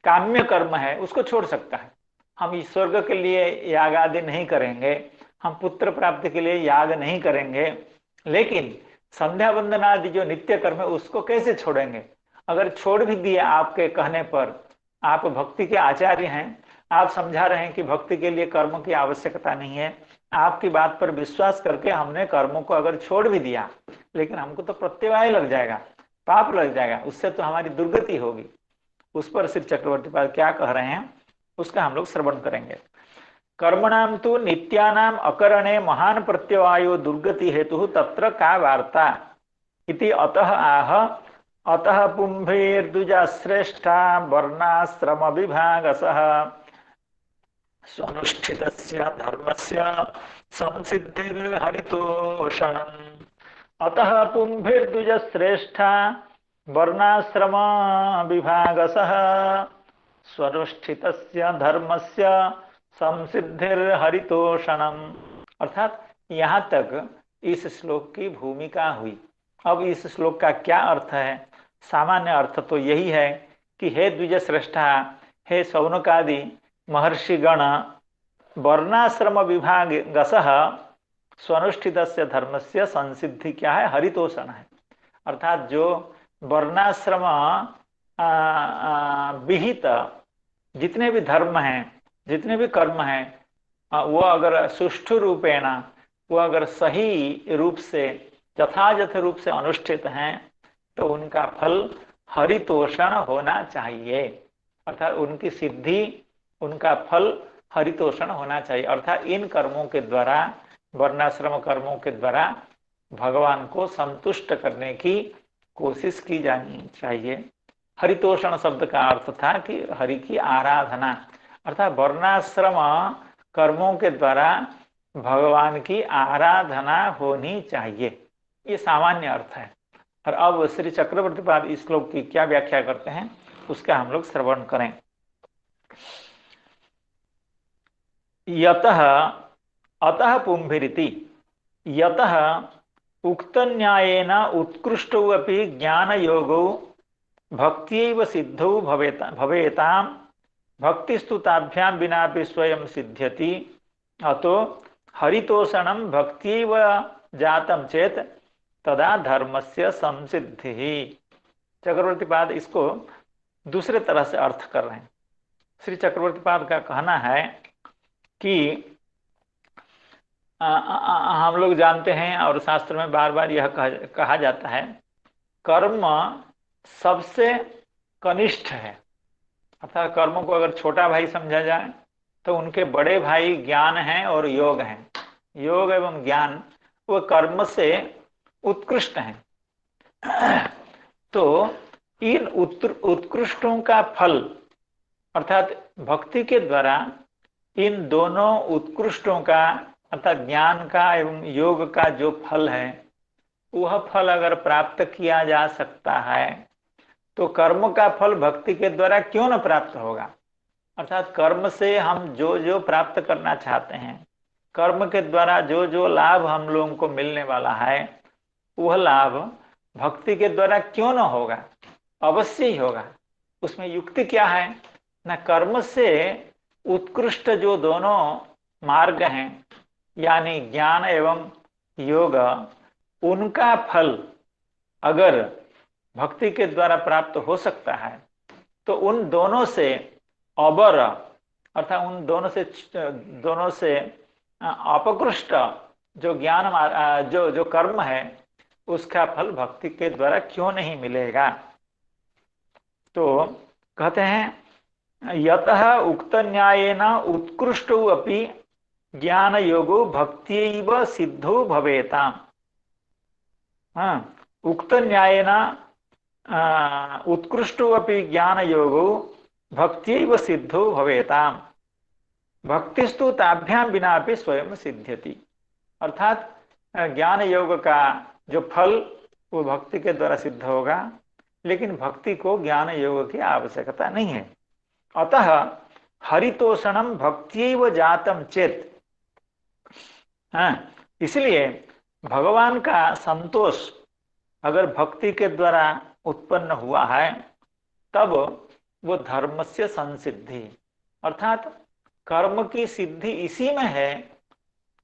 काम्य कर्म है उसको छोड़ सकता है। हम इस स्वर्ग के लिए याग आदि नहीं करेंगे, हम पुत्र प्राप्ति के लिए याग नहीं करेंगे, लेकिन संध्या वंदन आदि जो नित्य कर्म है उसको कैसे छोड़ेंगे। अगर छोड़ भी दिए आपके कहने पर, आप भक्ति के आचार्य हैं, आप समझा रहे हैं कि भक्ति के लिए कर्म की आवश्यकता नहीं है, आपकी बात पर विश्वास करके हमने कर्मों को अगर छोड़ भी दिया, लेकिन हमको तो प्रत्यवाय लग जाएगा, पाप लग जाएगा, उससे तो हमारी दुर्गति होगी। उस पर श्री चक्रवर्ती पाद क्या कह रहे हैं उसका हम लोग श्रवण करेंगे। कर्मणाम तो नित्यानाम अकरणे महान प्रत्यवायो दुर्गति हेतु तत्र का वार्ता इति अतः आह अतः पुंभीर्द्विजा श्रेष्ठा वर्णाश्रम विभागसः स्वनुष्ठितस्य धर्मस्य संसिद्धिर्हरितोषणम्। अतः पुंभीर्द्विज श्रेष्ठा वर्णाश्रम विभागसः स्वनुष्ठितस्य धर्मस्य संसिद्धिर्हरितोषणम्। अर्थात यहाँ तक इस श्लोक की भूमिका हुई। अब इस श्लोक का क्या अर्थ है। सामान्य अर्थ तो यही है कि हे द्विज श्रेष्ठा, हे शौनकादि महर्षिगण, वर्णाश्रम विभागसः स्वनुष्ठितस्य धर्मस्य संसिद्धि क्या है, हरितोषण है। अर्थात जो वर्णाश्रम विहित जितने भी धर्म हैं, जितने भी कर्म हैं, वो अगर सुष्ठु रूपेण, वो अगर सही रूप से, यथायथ रूप से अनुष्ठित हैं तो उनका फल हरितोषण होना चाहिए। अर्थात उनकी सिद्धि, उनका फल हरितोषण होना चाहिए, अर्थात इन कर्मों के द्वारा, वर्णाश्रम कर्मों के द्वारा भगवान को संतुष्ट करने की कोशिश की जानी चाहिए। हरितोषण शब्द का अर्थ था कि हरि की आराधना, अर्थात वर्णाश्रम कर्मों के द्वारा भगवान की आराधना होनी चाहिए, ये सामान्य अर्थ है। और अब श्री चक्रवर्ती पाद इस श्लोक की क्या व्याख्या करते हैं उसका हम लोग श्रवण करें। यतः अतः पुंभिरिति यतः उक्त न्यायेन उत्कृष्टौ अपि ज्ञान योगौ भक्त्यैव सिद्धौ भवेतां भक्तिस्तु ताभ्यां विनापि स्वयं सिद्ध्यति अतो हरितोषणं भक्त्यैव जातं चेत तदा धर्मस्य संसिद्धि। चक्रवर्ती पाद इसको दूसरे तरह से अर्थ कर रहे हैं। श्री चक्रवर्ती पाद का कहना है कि हम लोग जानते हैं और शास्त्र में बार बार यह कहा जाता है, कर्म सबसे कनिष्ठ है, अर्थात कर्म को अगर छोटा भाई समझा जाए तो उनके बड़े भाई ज्ञान हैं और योग हैं। योग एवं ज्ञान वो कर्म से उत्कृष्ट हैं। तो इन उत्कृष्टों का फल अर्थात भक्ति के द्वारा इन दोनों उत्कृष्टों का अर्थात ज्ञान का एवं योग का जो फल है वह फल अगर प्राप्त किया जा सकता है तो कर्म का फल भक्ति के द्वारा क्यों न प्राप्त होगा। अर्थात कर्म से हम जो जो प्राप्त करना चाहते हैं, कर्म के द्वारा जो जो लाभ हम लोगों को मिलने वाला है वह लाभ भक्ति के द्वारा क्यों न होगा, अवश्य ही होगा। उसमें युक्ति क्या है न, कर्म से उत्कृष्ट जो दोनों मार्ग हैं यानी ज्ञान एवं योग, उनका फल अगर भक्ति के द्वारा प्राप्त हो सकता है तो उन दोनों से अबर अर्थात उन दोनों से अपकृष्ट जो ज्ञान जो कर्म है उसका फल भक्ति के द्वारा क्यों नहीं मिलेगा। तो कहते हैं यतः उक्त न्यायेन उत्कृष्टौ अपि ज्ञान योगो भक्त्यैव सिद्धो भवेताम्। उक्त न्यायेन उत्कृष्टो अपि ज्ञान योगो भक्त्यैव सिद्धो भवेताम् भक्तिस्तु ताभ्यां विनापि स्वयं सिद्ध्यति। अर्थात ज्ञान योग का जो फल वो भक्ति के द्वारा सिद्ध होगा, लेकिन भक्ति को ज्ञान योग की आवश्यकता नहीं है। अतः हरितोषणम भक्त्यैव जातम चेत, इसलिए भगवान का संतोष अगर भक्ति के द्वारा उत्पन्न हुआ है तब वो धर्म से संसिद्धि अर्थात कर्म की सिद्धि इसी में है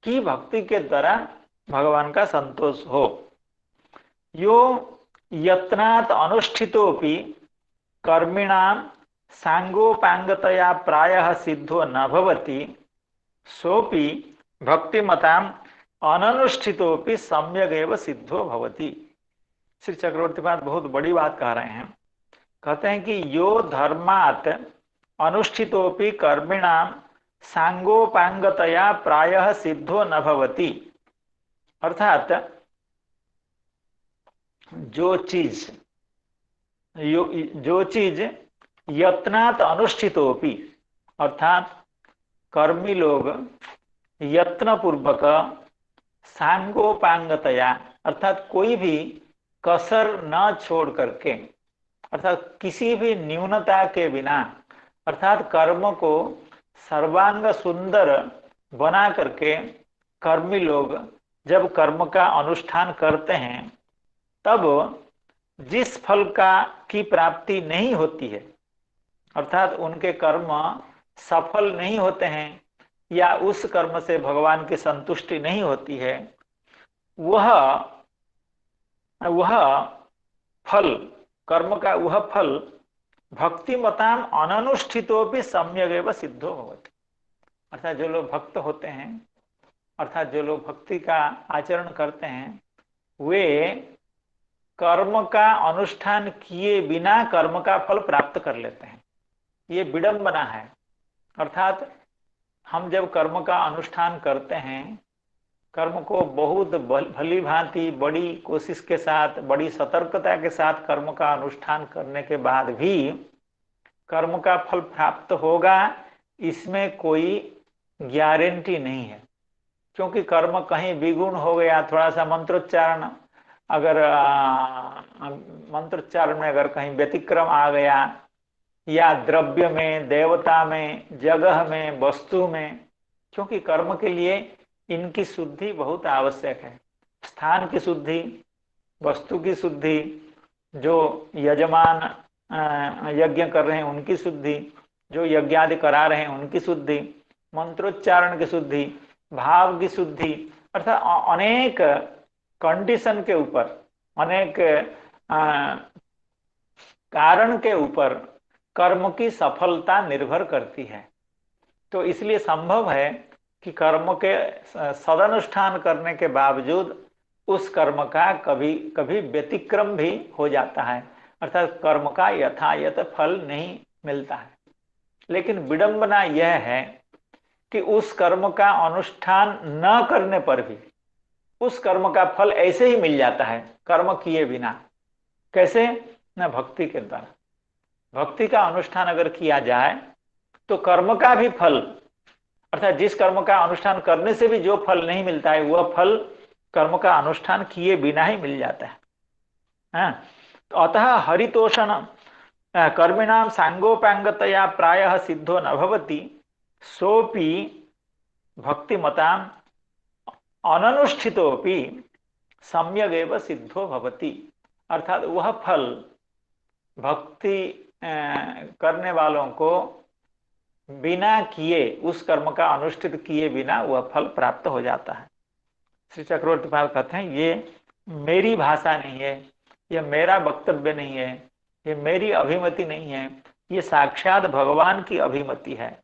कि भक्ति के द्वारा भगवान का संतोष हो। यो यत्नात् अनुष्ठितोपि कर्मिणां सांगोपांगतया प्रायः सिद्धो न भवति सोपि भक्तिमताम् अननुष्ठितोपि सम्यगेव सिद्धो भवति। श्री चक्रवर्ती पाद बहुत बड़ी बात कह रहे हैं। कहते हैं कि यो धर्मात् अनुष्ठितोपि कर्मिणां सांगोपांगतया प्रायः सिद्धो न भवति, अर्थात जो चीज यत्नात् अनुष्ठितोपि अर्थात कर्मी लोग यत्न पूर्वक सांगोपांगतया अर्थात कोई भी कसर न छोड़ करके अर्थात किसी भी न्यूनता के बिना अर्थात कर्म को सर्वांग सुंदर बना करके कर्मी लोग जब कर्म का अनुष्ठान करते हैं तब जिस फल की प्राप्ति नहीं होती है अर्थात उनके कर्म सफल नहीं होते हैं या उस कर्म से भगवान की संतुष्टि नहीं होती है, वह फल कर्म का वह फल भक्ति मताम अननुष्ठितोपि सम्यगेव सिद्धो भवति। अर्थात जो लोग भक्त होते हैं अर्थात जो लोग भक्ति का आचरण करते हैं वे कर्म का अनुष्ठान किए बिना कर्म का फल प्राप्त कर लेते हैं। ये विडंबना है। अर्थात हम जब कर्म का अनुष्ठान करते हैं, कर्म को बहुत भली भांति बड़ी कोशिश के साथ, बड़ी सतर्कता के साथ कर्म का अनुष्ठान करने के बाद भी कर्म का फल प्राप्त होगा, इसमें कोई गारंटी नहीं है। क्योंकि कर्म कहीं विगुण हो गया, थोड़ा सा मंत्रोच्चारण अगर मंत्रोच्चारण में अगर कहीं व्यतिक्रम आ गया, या द्रव्य में, देवता में, जगह में, वस्तु में, क्योंकि कर्म के लिए इनकी शुद्धि बहुत आवश्यक है। स्थान की शुद्धि, वस्तु की शुद्धि, जो यजमान यज्ञ कर रहे हैं उनकी शुद्धि, जो यज्ञ आदि करा रहे हैं उनकी शुद्धि, मंत्रोच्चारण की शुद्धि, भाव की शुद्धि, अर्थात अनेक कंडीशन के ऊपर, अनेक कारण के ऊपर कर्म की सफलता निर्भर करती है। तो इसलिए संभव है कि कर्म के सदनुष्ठान करने के बावजूद उस कर्म का कभी कभी व्यतिक्रम भी हो जाता है, अर्थात कर्म का यथायथ फल नहीं मिलता है। लेकिन विडंबना यह है कि उस कर्म का अनुष्ठान न करने पर भी उस कर्म का फल ऐसे ही मिल जाता है, कर्म किए बिना। कैसे? न भक्ति के द्वारा। भक्ति का अनुष्ठान अगर किया जाए तो कर्म का भी फल, अर्थात जिस कर्म का अनुष्ठान करने से भी जो फल नहीं मिलता है, वह फल कर्म का अनुष्ठान किए बिना ही मिल जाता है। तो अतः हरितोषण कर्मिणाम सांगोपांगतया प्रायः सिद्धो न भवति, सोपि भक्तिमताम अननुष्ठितोपि सम्यगेव सिद्धो भवति। अर्थात वह फल भक्ति करने वालों को बिना किए, उस कर्म का अनुष्ठित किए बिना वह फल प्राप्त हो जाता है। श्री चक्रवर्ती पाल कहते हैं ये मेरी भाषा नहीं है, ये मेरा वक्तव्य नहीं है, ये मेरी अभिमति नहीं है, ये साक्षात भगवान की अभिमति है।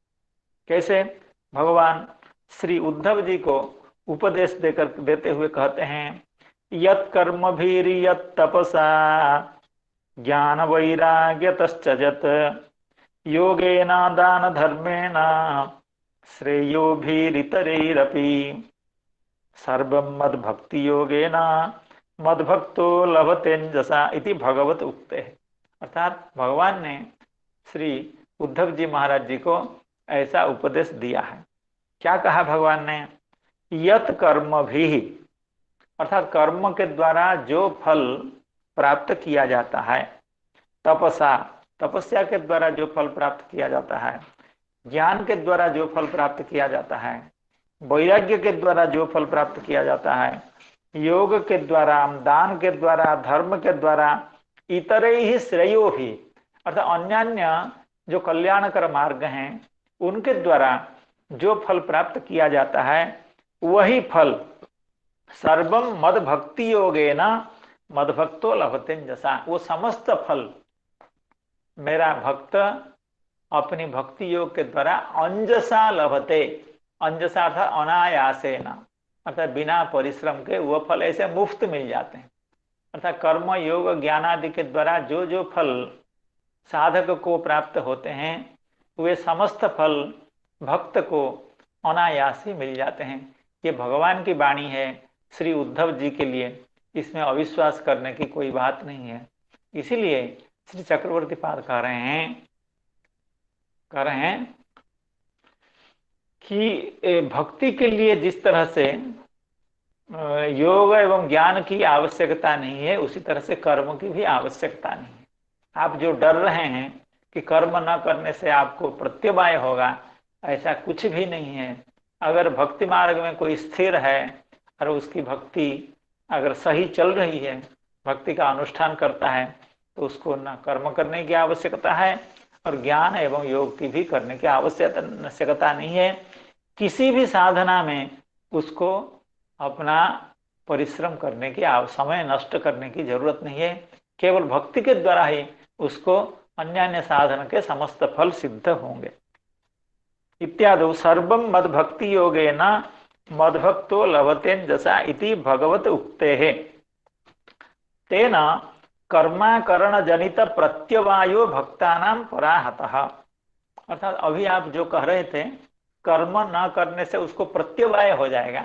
कैसे? भगवान श्री उद्धव जी को उपदेश देते हुए कहते हैं, यत् कर्म भीर यत् तपसा ज्ञान वैराग्य तश्चजत योगेन दान धर्मेण श्रेयो भीरितरैरपि सर्वं मद्भक्ति योगेन मद्भक्तो लभतेजसा इति भगवत उक्ते है। अर्थात भगवान ने श्री उद्धव जी महाराज जी को ऐसा उपदेश दिया है। क्या कहा भगवान ने? यत कर्म भी, अर्थात कर्म के द्वारा जो फल प्राप्त किया जाता है, तपसा, तपस्या के द्वारा जो फल प्राप्त किया जाता है, ज्ञान के द्वारा जो फल प्राप्त किया जाता है, वैराग्य के द्वारा जो फल प्राप्त किया जाता है, योग के द्वारा, दान के द्वारा, धर्म के द्वारा, इतरे ही श्रेयो भी, अर्थात अन्य जो कल्याणकर मार्ग हैं उनके द्वारा जो फल प्राप्त किया जाता है, वही फल सर्वम मद भक्ति योगेन मदभक्तो लभतेजसा, वो समस्त फल मेरा भक्त अपनी भक्ति योग के द्वारा अंजसा लभते, अंजसा अर्थात अनायासेन, अर्थात बिना परिश्रम के वह फल ऐसे मुफ्त मिल जाते हैं। अर्थात कर्म योग ज्ञान आदि के द्वारा जो जो फल साधक को प्राप्त होते हैं, वे समस्त फल भक्त को अनायास ही मिल जाते हैं। ये भगवान की वाणी है श्री उद्धव जी के लिए, इसमें अविश्वास करने की कोई बात नहीं है। इसीलिए श्री चक्रवर्ती पाद कह रहे हैं कि भक्ति के लिए जिस तरह से योग एवं ज्ञान की आवश्यकता नहीं है, उसी तरह से कर्म की भी आवश्यकता नहीं है। आप जो डर रहे हैं कि कर्म न करने से आपको प्रत्यवाय होगा, ऐसा कुछ भी नहीं है। अगर भक्ति मार्ग में कोई स्थिर है और उसकी भक्ति अगर सही चल रही है, भक्ति का अनुष्ठान करता है, तो उसको न कर्म करने की आवश्यकता है और ज्ञान एवं योग की भी करने की आवश्यकता नहीं है। किसी भी साधना में उसको अपना परिश्रम करने की, समय नष्ट करने की जरूरत नहीं है। केवल भक्ति के द्वारा ही उसको अन्य साधन के समस्त फल सिद्ध होंगे। इत्यादि सर्वम मद भक्ति योगेन मद्भक्तो लभतेजसा इति भगवत उक्ते है। तेन कर्माकरण जनित प्रत्यवायो भक्तानां पराहतः। अर्थात अभी आप जो कह रहे थे कर्म न करने से उसको प्रत्यवाय हो जाएगा,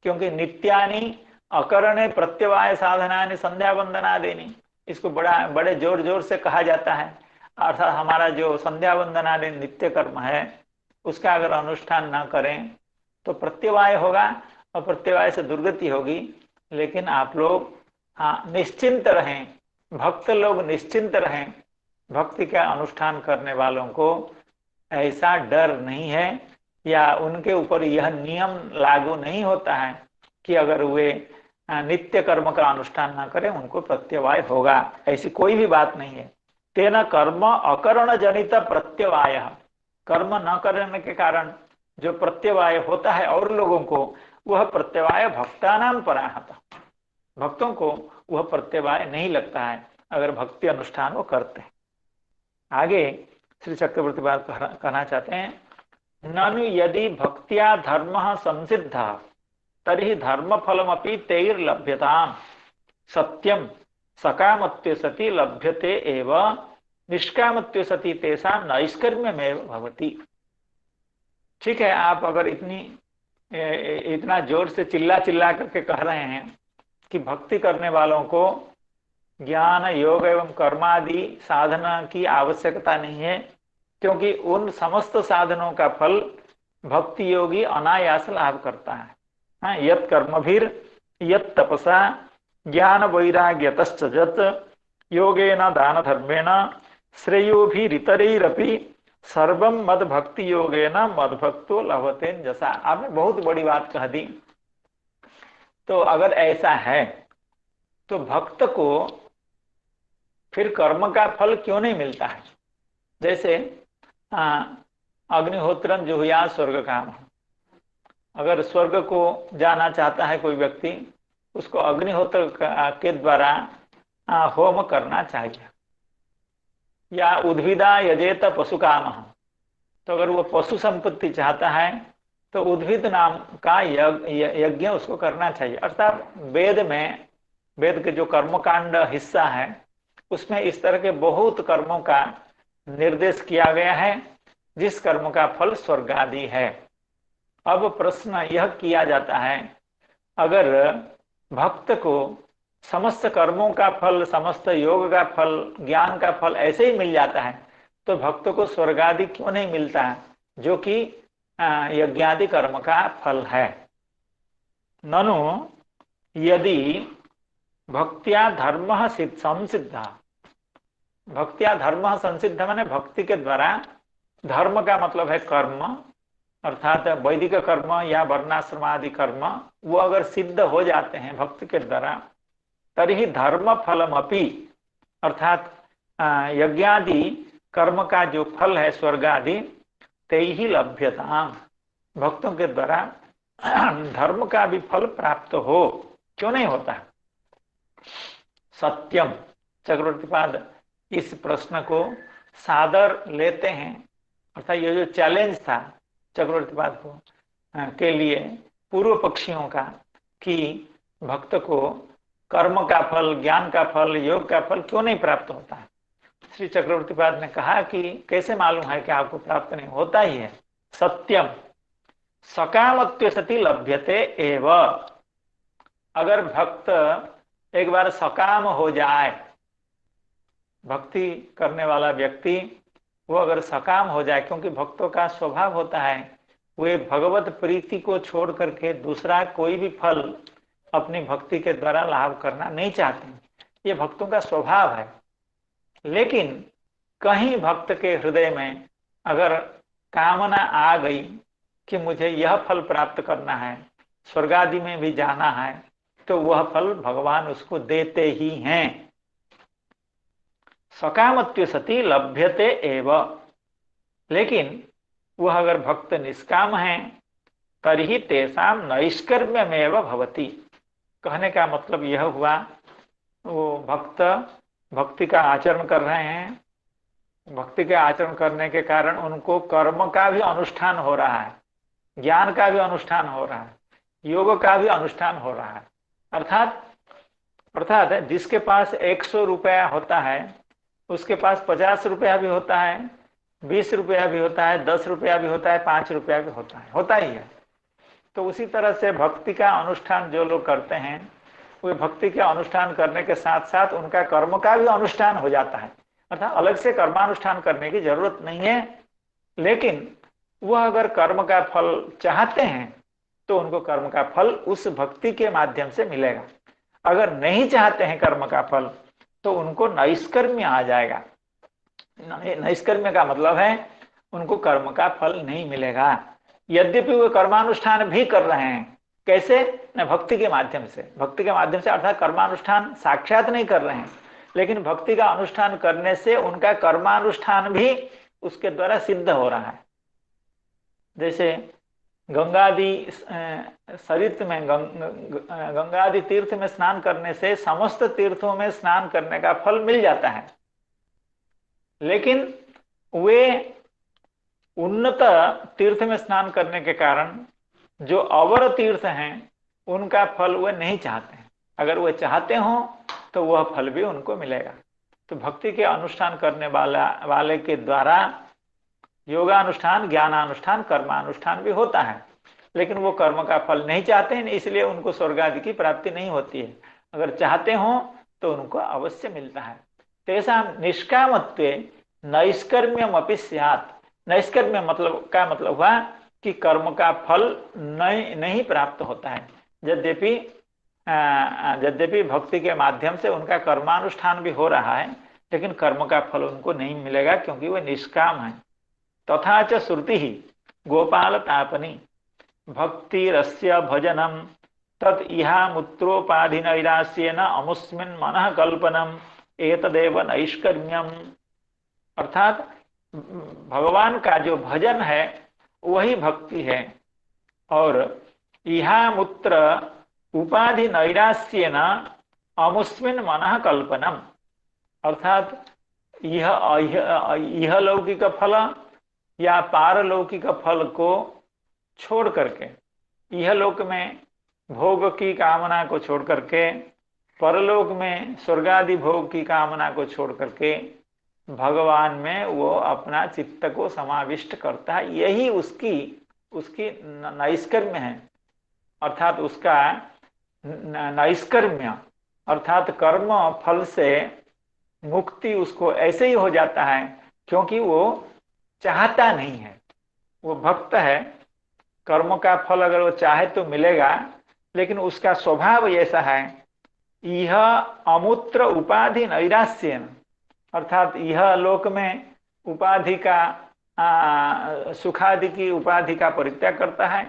क्योंकि नित्यानि अकरणे प्रत्यवाय साधनानि संध्या वंदनादीनि, इसको बड़े जोर जोर से कहा जाता है। अर्थात हमारा जो संध्या वंदनादि नित्य कर्म है उसका अगर अनुष्ठान न करें तो प्रत्यवाय होगा और प्रत्यवाय से दुर्गति होगी। लेकिन आप लोग हाँ निश्चिंत रहें, भक्त लोग निश्चिंत रहें, भक्ति का अनुष्ठान करने वालों को ऐसा डर नहीं है या उनके ऊपर यह नियम लागू नहीं होता है कि अगर वे नित्य कर्म का अनुष्ठान न करें उनको प्रत्यवाय होगा, ऐसी कोई भी बात नहीं है। तेना कर्म अकरण जनित प्रत्यवाय, कर्म न करने के कारण जो प्रत्यवाय होता है और लोगों को, वह प्रत्यवाय भक्तानां पराहत, भक्तों को वह प्रत्यवाय नहीं लगता है अगर भक्ति अनुष्ठान वो करते हैं। आगे श्री चक्रवर्ती बात कहना चाहते हैं, ननु यदि भक्त्या धर्म संसिद्ध तर्हि धर्म फलमपि तैर्लभ्यताम् सत्यम सकामत्वे सति लभ्यते एव निष्कामत्वे सति तेषां नैष्कर्म्यमेव भवति। ठीक है, आप अगर इतना जोर से चिल्ला चिल्ला करके कह रहे हैं कि भक्ति करने वालों को ज्ञान योग एवं कर्मादि साधना की आवश्यकता नहीं है, क्योंकि उन समस्त साधनों का फल भक्ति योगी अनायास लाभ करता है। हाँ, यत् कर्मभिर यत् तपसा ज्ञान वैराग्यतश्च यत् योगेन दान धर्मेण श्रेयोभिरितरैरपि सर्वम मद भक्ति योगेन मदभक्तो लभते जैसा। आपने बहुत बड़ी बात कह दी। तो अगर ऐसा है तो भक्त को फिर कर्म का फल क्यों नहीं मिलता है? जैसे अग्निहोत्रम जुहुया स्वर्ग काम, अगर स्वर्ग को जाना चाहता है कोई व्यक्ति, उसको अग्निहोत्र के द्वारा होम करना चाहिए। या उद्भिदा यजेत पशु काम, तो अगर वो पशु संपत्ति चाहता है तो उद्भिद नाम का यज्ञ उसको करना चाहिए। अर्थात वेद के जो कर्मकांड हिस्सा है उसमें इस तरह के बहुत कर्मों का निर्देश किया गया है जिस कर्म का फल स्वर्ग आदि है। अब प्रश्न यह किया जाता है, अगर भक्त को समस्त कर्मों का फल, समस्त योग का फल, ज्ञान का फल ऐसे ही मिल जाता है तो भक्त को स्वर्ग आदि क्यों नहीं मिलता है जो कि यज्ञादि कर्म का फल है? ननु यदि भक्त्या धर्म संसिद्ध, भक्त्या धर्म संसिद्ध माने भक्ति के द्वारा, धर्म का मतलब है कर्म, अर्थात वैदिक कर्म या वर्णाश्रम आदि कर्म, वो अगर सिद्ध हो जाते हैं भक्ति के द्वारा, तभी धर्म फलमपि, अर्थात यज्ञादि कर्म का जो फल है स्वर्ग आदि, ते ही लभ्यता, भक्तों के द्वारा धर्म का भी फल प्राप्त हो, क्यों नहीं होता? सत्यम, चक्रवर्तीपाद इस प्रश्न को सादर लेते हैं, अर्थात ये जो चैलेंज था चक्रवर्तीपाद को के लिए पूर्व पक्षियों का कि भक्त को कर्म का फल, ज्ञान का फल, योग का फल क्यों नहीं प्राप्त होता है, श्री चक्रवर्तीपाद ने कहा कि कैसे मालूम है कि आपको प्राप्त नहीं होता ही है? सत्यम सकामत्व सति लभ्यते एव, अगर भक्त एक बार सकाम हो जाए, भक्ति करने वाला व्यक्ति वो अगर सकाम हो जाए, क्योंकि भक्तों का स्वभाव होता है वे भगवत प्रीति को छोड़ करके दूसरा कोई भी फल अपनी भक्ति के द्वारा लाभ करना नहीं चाहते, ये भक्तों का स्वभाव है। लेकिन कहीं भक्त के हृदय में अगर कामना आ गई कि मुझे यह फल प्राप्त करना है, स्वर्ग आदि में भी जाना है, तो वह फल भगवान उसको देते ही हैं। सकामत्व सति लभ्यते एव, लेकिन वह अगर भक्त निष्काम है तर्हि तेषां नैष्कर्म्यमेव भवति। कहने का मतलब यह हुआ, वो भक्त भक्ति का आचरण कर रहे हैं, भक्ति के आचरण करने के कारण उनको कर्म का भी अनुष्ठान हो रहा है, ज्ञान का भी अनुष्ठान हो रहा है, योग का भी अनुष्ठान हो रहा है। अर्थात जिसके पास 100 रुपया होता है उसके पास 50 रुपया भी होता है, 20 रुपया भी होता है, 10 रुपया भी होता है, 5 रुपया भी होता ही है। तो उसी तरह से भक्ति का अनुष्ठान जो लोग करते हैं, वे भक्ति के अनुष्ठान करने के साथ साथ उनका कर्म का भी अनुष्ठान हो जाता है। अर्थात अलग से कर्मानुष्ठान करने की जरूरत नहीं है, लेकिन वह अगर कर्म का फल चाहते हैं तो उनको कर्म का फल उस भक्ति के माध्यम से मिलेगा। अगर नहीं चाहते हैं कर्म का फल तो उनको नैष्कर्म्य आ जाएगा। नैष्कर्म्य का मतलब है उनको कर्म का फल नहीं मिलेगा, यद्यपि वे कर्मानुष्ठान भी कर रहे हैं। कैसे? न भक्ति के माध्यम से। भक्ति के माध्यम से अर्थात कर्मानुष्ठान साक्षात नहीं कर रहे हैं, लेकिन भक्ति का अनुष्ठान करने से उनका कर्मानुष्ठान भी उसके द्वारा सिद्ध हो रहा है। जैसे गंगादि सरित में गंगादि तीर्थ में स्नान करने से समस्त तीर्थों में स्नान करने का फल मिल जाता है, लेकिन वे उन्नत तीर्थ में स्नान करने के कारण जो अवर तीर्थ हैं उनका फल वे नहीं चाहते हैं। अगर वे चाहते हों तो वह फल भी उनको मिलेगा। तो भक्ति के अनुष्ठान करने वाले के द्वारा योगानुष्ठान, ज्ञानानुष्ठान, कर्मानुष्ठान भी होता है, लेकिन वो कर्म का फल नहीं चाहते हैं, इसलिए उनको स्वर्ग आदि की प्राप्ति नहीं होती है। अगर चाहते हों तो उनको अवश्य मिलता है। तेषां निष्कामत्वे नैष्कर्म्यमपि स्यात्। नैष्कर्म्य मतलब का मतलब हुआ कि कर्म का फल नहीं प्राप्त होता है। यद्यपि भक्ति के माध्यम से उनका कर्मानुष्ठान भी हो रहा है, लेकिन कर्म का फल उनको नहीं मिलेगा क्योंकि वह निष्काम है। तथा च श्रुति ही गोपाल तापनी भक्तिरस्य भजनम तत् इहा मूत्रोपाधि नैरास्येन अमुस्मिन् मनः कल्पनम एतदेव नैष्कर्म्यम। अर्थात भगवान का जो भजन है वही भक्ति है, और इहा मूत्र उपाधि नैरास्येन अमुस्मिन् मनः कल्पनम। अर्थात यह लौकिक फल या पारलौकिक फल को छोड़ करके, यह लोक में भोग की कामना को छोड़ करके, परलोक में स्वर्गादि भोग की कामना को छोड़ करके भगवान में वो अपना चित्त को समाविष्ट करता है। यही उसकी नैष्कर्म्य है। अर्थात उसका नैष्कर्म्य अर्थात कर्म फल से मुक्ति उसको ऐसे ही हो जाता है क्योंकि वो चाहता नहीं है, वो भक्त है। कर्म का फल अगर वो चाहे तो मिलेगा, लेकिन उसका स्वभाव ऐसा है, यह अमूत्र उपाधि नैरास्येन, अर्थात यह लोक में उपाधि का सुखादि की उपाधि का परित्याग करता है,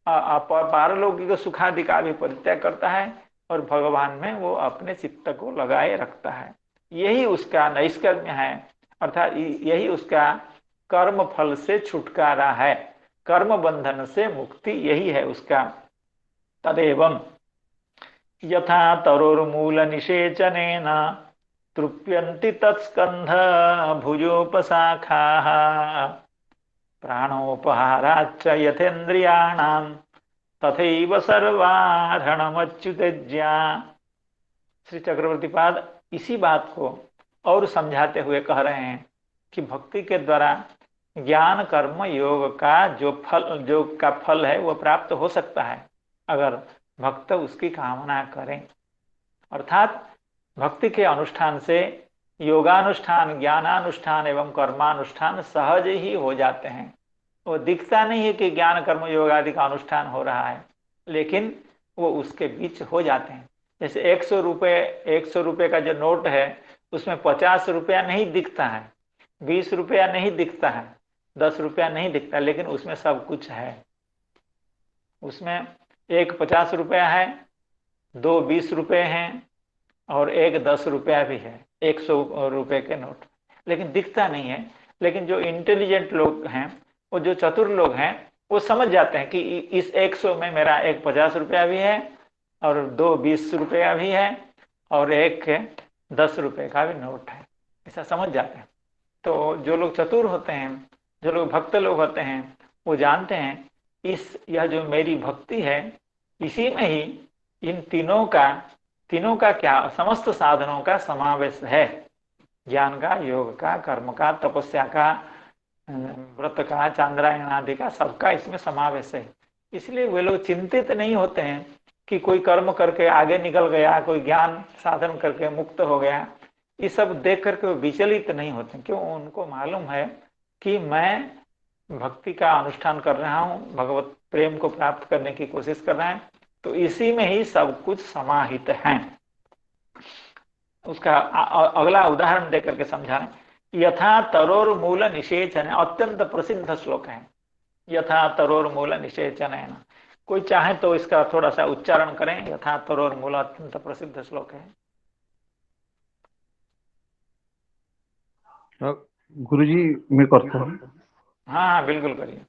पारलौकिक सुखादि का भी परित्याग करता है, और भगवान में वो अपने चित्त को लगाए रखता है। यही उसका नैष्कर्म्य है, अर्थात यही उसका कर्म फल से छुटकारा है, कर्म बंधन से मुक्ति, यही है उसका। तदेवं यथा तरोर्मूल निषेचनेन तृप्यन्ति तत्स्कन्ध भुजोपशाखाः प्राणोपहाराच्च यथेन्द्रियाणां तथैव सर्वारणमच्युतज्ञा। श्री चक्रवर्तीपाद इसी बात को और समझाते हुए कह रहे हैं कि भक्ति के द्वारा ज्ञान कर्म योग का जो फल है वो प्राप्त हो सकता है अगर भक्त उसकी कामना करें। अर्थात भक्ति के अनुष्ठान से योगानुष्ठान, ज्ञानानुष्ठान एवं कर्मानुष्ठान सहज ही हो जाते हैं। वो दिखता नहीं है कि ज्ञान कर्म योग आदि का अनुष्ठान हो रहा है, लेकिन वो उसके बीच हो जाते हैं। जैसे 100 रुपये का जो नोट है उसमें 50 रुपया नहीं दिखता है, 20 रुपया नहीं दिखता है, 10 रुपया नहीं दिखता, लेकिन उसमें सब कुछ है। उसमें एक 50 रुपया है, 2 20 रुपये हैं और एक 10 रुपया भी है 100 रुपये के नोट, लेकिन दिखता नहीं है। लेकिन जो इंटेलिजेंट लोग हैं, वो जो चतुर लोग हैं, वो समझ जाते हैं कि इस 100 में मेरा एक 50 रुपया भी है और 2 20 रुपया भी है और एक 10 रुपये का भी नोट है, ऐसा समझ जाते हैं। तो जो लोग चतुर होते हैं, जो लोग भक्त लोग होते हैं, वो जानते हैं यह जो मेरी भक्ति है, इसी में ही इन तीनों का क्या समस्त साधनों का समावेश है, ज्ञान का, योग का, कर्म का, तपस्या का, व्रत का, चांद्रायण आदि का, सबका इसमें समावेश है। इसलिए वे लोग चिंतित नहीं होते हैं कि कोई कर्म करके आगे निकल गया, कोई ज्ञान साधन करके मुक्त हो गया। ये सब देख करके वो विचलित नहीं होते, क्यों? उनको मालूम है कि मैं भक्ति का अनुष्ठान कर रहा हूँ, भगवत प्रेम को प्राप्त करने की कोशिश कर रहा है, तो इसी में ही सब कुछ समाहित है। उसका अगला उदाहरण देकर के समझाएं। यथा तरोर मूल निषेचन, अत्यंत प्रसिद्ध श्लोक है। यथा तरोर मूल निषेचन है ना, कोई चाहे तो इसका थोड़ा सा उच्चारण करें। यथा तरोर मूल अत्यंत प्रसिद्ध श्लोक है। गुरुजी मैं करता हूँ। हाँ हाँ बिल्कुल करिए।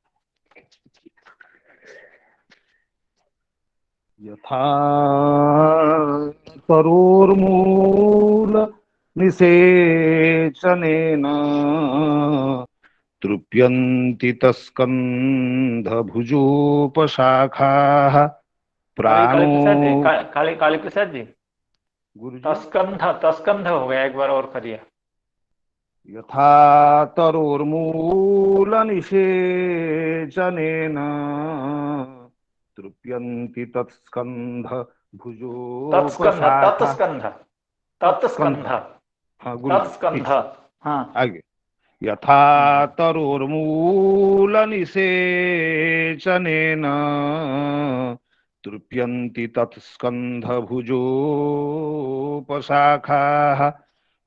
यथा तरोर्मूल निषेचनेन तृप्यन्ति तस्कन्धभुजोपशाखाः काली प्राणो। प्रसाद जी, काली प्रसाद जी, गुरुजी तस्कंध हो गया, एक बार और करिए। यथा तरोर्मूल निषेचनेन तृप्यन्ति तत्स्कन्ध भुजोपशाखा। तत्स्कंध, तत्स्कंध। तत्स्कंध, हाँ गुरुजी ठीक तत्स्कंध। से हाँ आगे। यथा तरोर्मूल निषेचनेन तृप्यन्ति तत्स्कन्ध भुजोपशाखाः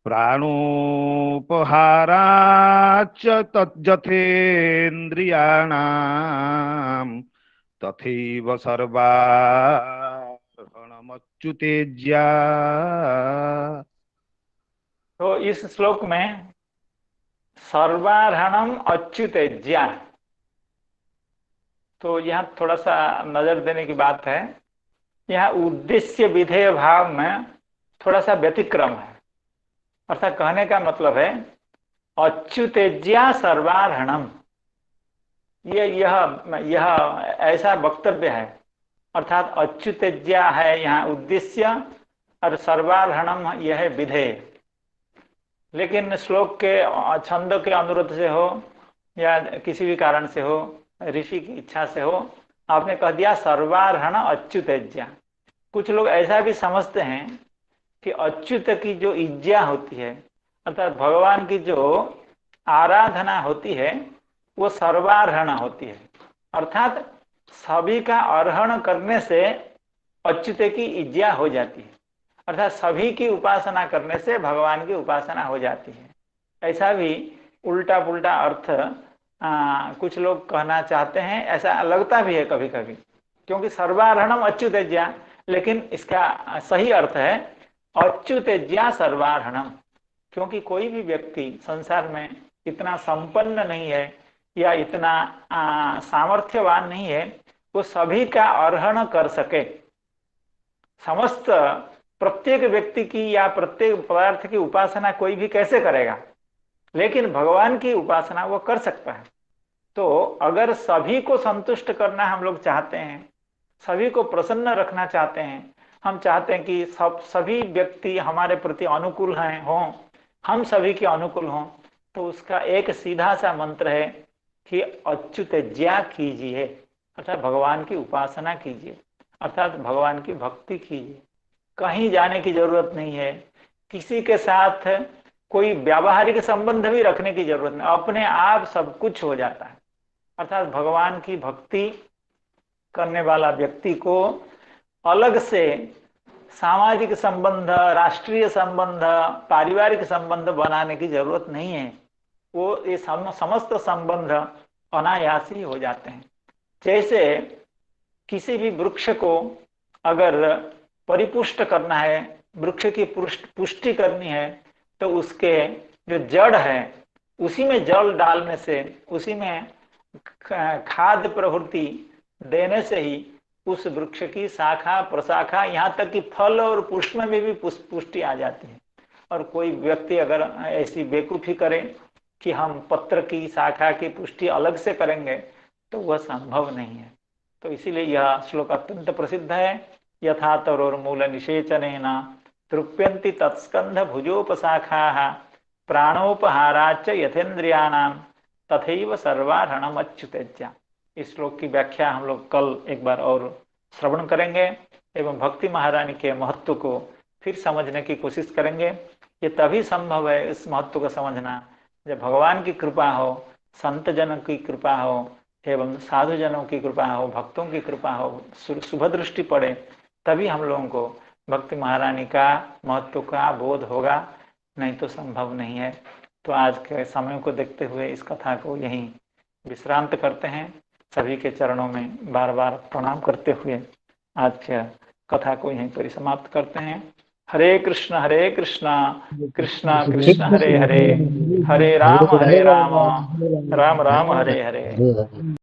प्राणोपहाराच्च तज्जथेन्द्रियाणाम् तथैव सर्वार्हणमच्युतेज्या। तो इस श्लोक में सर्वार्हणम अच्युतेज्या, तो यहाँ थोड़ा सा नजर देने की बात है। यहाँ उद्देश्य विधेय भाव में थोड़ा सा व्यतिक्रम है। अर्थात कहने का मतलब है अच्युतेज्या सर्वार्हणम, यह ऐसा वक्तव्य है। अर्थात अच्युतेज्या है यहाँ उद्देश्य और सर्वार्हणम यह है विधेय। लेकिन श्लोक के छंद के अनुरोध से हो या किसी भी कारण से हो, ऋषि की इच्छा से हो, आपने कह दिया सर्वार्हण अच्युतेज्या। कुछ लोग ऐसा भी समझते हैं कि अच्युत की जो इज्जा होती है, अर्थात भगवान की जो आराधना होती है, वो सर्वार्हण होती है। अर्थात सभी का अर्हण करने से अच्युत की इज्जा हो जाती है। अर्थात सभी की उपासना करने से भगवान की उपासना हो जाती है। ऐसा भी उल्टा पुल्टा अर्थ कुछ लोग कहना चाहते हैं, ऐसा लगता भी है कभी कभी, क्योंकि सर्वार्हणम अच्युतेज्या, लेकिन इसका सही अर्थ है अच्युतेज्या सर्वार्हणम। क्योंकि कोई भी व्यक्ति संसार में इतना संपन्न नहीं है या इतना सामर्थ्यवान नहीं है वो सभी का अर्हण कर सके। समस्त प्रत्येक व्यक्ति की या प्रत्येक पदार्थ की उपासना कोई भी कैसे करेगा, लेकिन भगवान की उपासना वो कर सकता है। तो अगर सभी को संतुष्ट करना हम लोग चाहते हैं, सभी को प्रसन्न रखना चाहते हैं, हम चाहते हैं कि सभी व्यक्ति हमारे प्रति अनुकूल हैं हों, हम सभी के अनुकूल हों, तो उसका एक सीधा सा मंत्र है कि अच्युतेज्या कीजिए, अर्थात भगवान की उपासना कीजिए, अर्थात भगवान की भक्ति कीजिए। कहीं जाने की जरूरत नहीं है, किसी के साथ कोई व्यावहारिक संबंध भी रखने की जरूरत नहीं, अपने आप सब कुछ हो जाता है। अर्थात भगवान की भक्ति करने वाला व्यक्ति को अलग से सामाजिक संबंध, राष्ट्रीय संबंध, पारिवारिक संबंध बनाने की जरूरत नहीं है। वो ये समस्त संबंध अनायास ही हो जाते हैं। जैसे किसी भी वृक्ष को अगर परिपुष्ट करना है, वृक्ष की पुष्टि करनी है, तो उसके जो जड़ है उसी में जल डालने से, उसी में खाद्य प्रवृत्ति देने से ही उस वृक्ष की शाखा प्रशाखा, यहाँ तक कि फल और पुष्प में भी पुष्टि आ जाती है। और कोई व्यक्ति अगर ऐसी बेवकूफी करे कि हम पत्र की शाखा की पुष्टि अलग से करेंगे, तो वह संभव नहीं है। तो इसीलिए यह श्लोक अत्यंत प्रसिद्ध है। यथा तरोर्मूल निषेचनेन तृप्यन्ति तत्स्कन्ध भुजोपशाखाः प्राणोपहाराच्च यथेन्द्रियाणां तथैव सर्वारणम अच्युतेज्या। इस श्लोक की व्याख्या हम लोग कल एक बार और श्रवण करेंगे एवं भक्ति महारानी के महत्व को फिर समझने की कोशिश करेंगे। ये तभी संभव है इस महत्व को समझना जब भगवान की कृपा हो, संत जनों की कृपा हो एवं साधु जनों की कृपा हो, भक्तों की कृपा हो, शुभ दृष्टि पड़े, तभी हम लोगों को भक्ति महारानी का महत्व का बोध होगा, नहीं तो संभव नहीं है। तो आज के समय को देखते हुए इस कथा को यहीं विश्रांत करते हैं। सभी के चरणों में बार बार प्रणाम करते हुए आज की कथा को यहीं पर समाप्त करते हैं। हरे कृष्ण कृष्णा कृष्ण हरे हरे, हरे राम राम राम हरे हरे।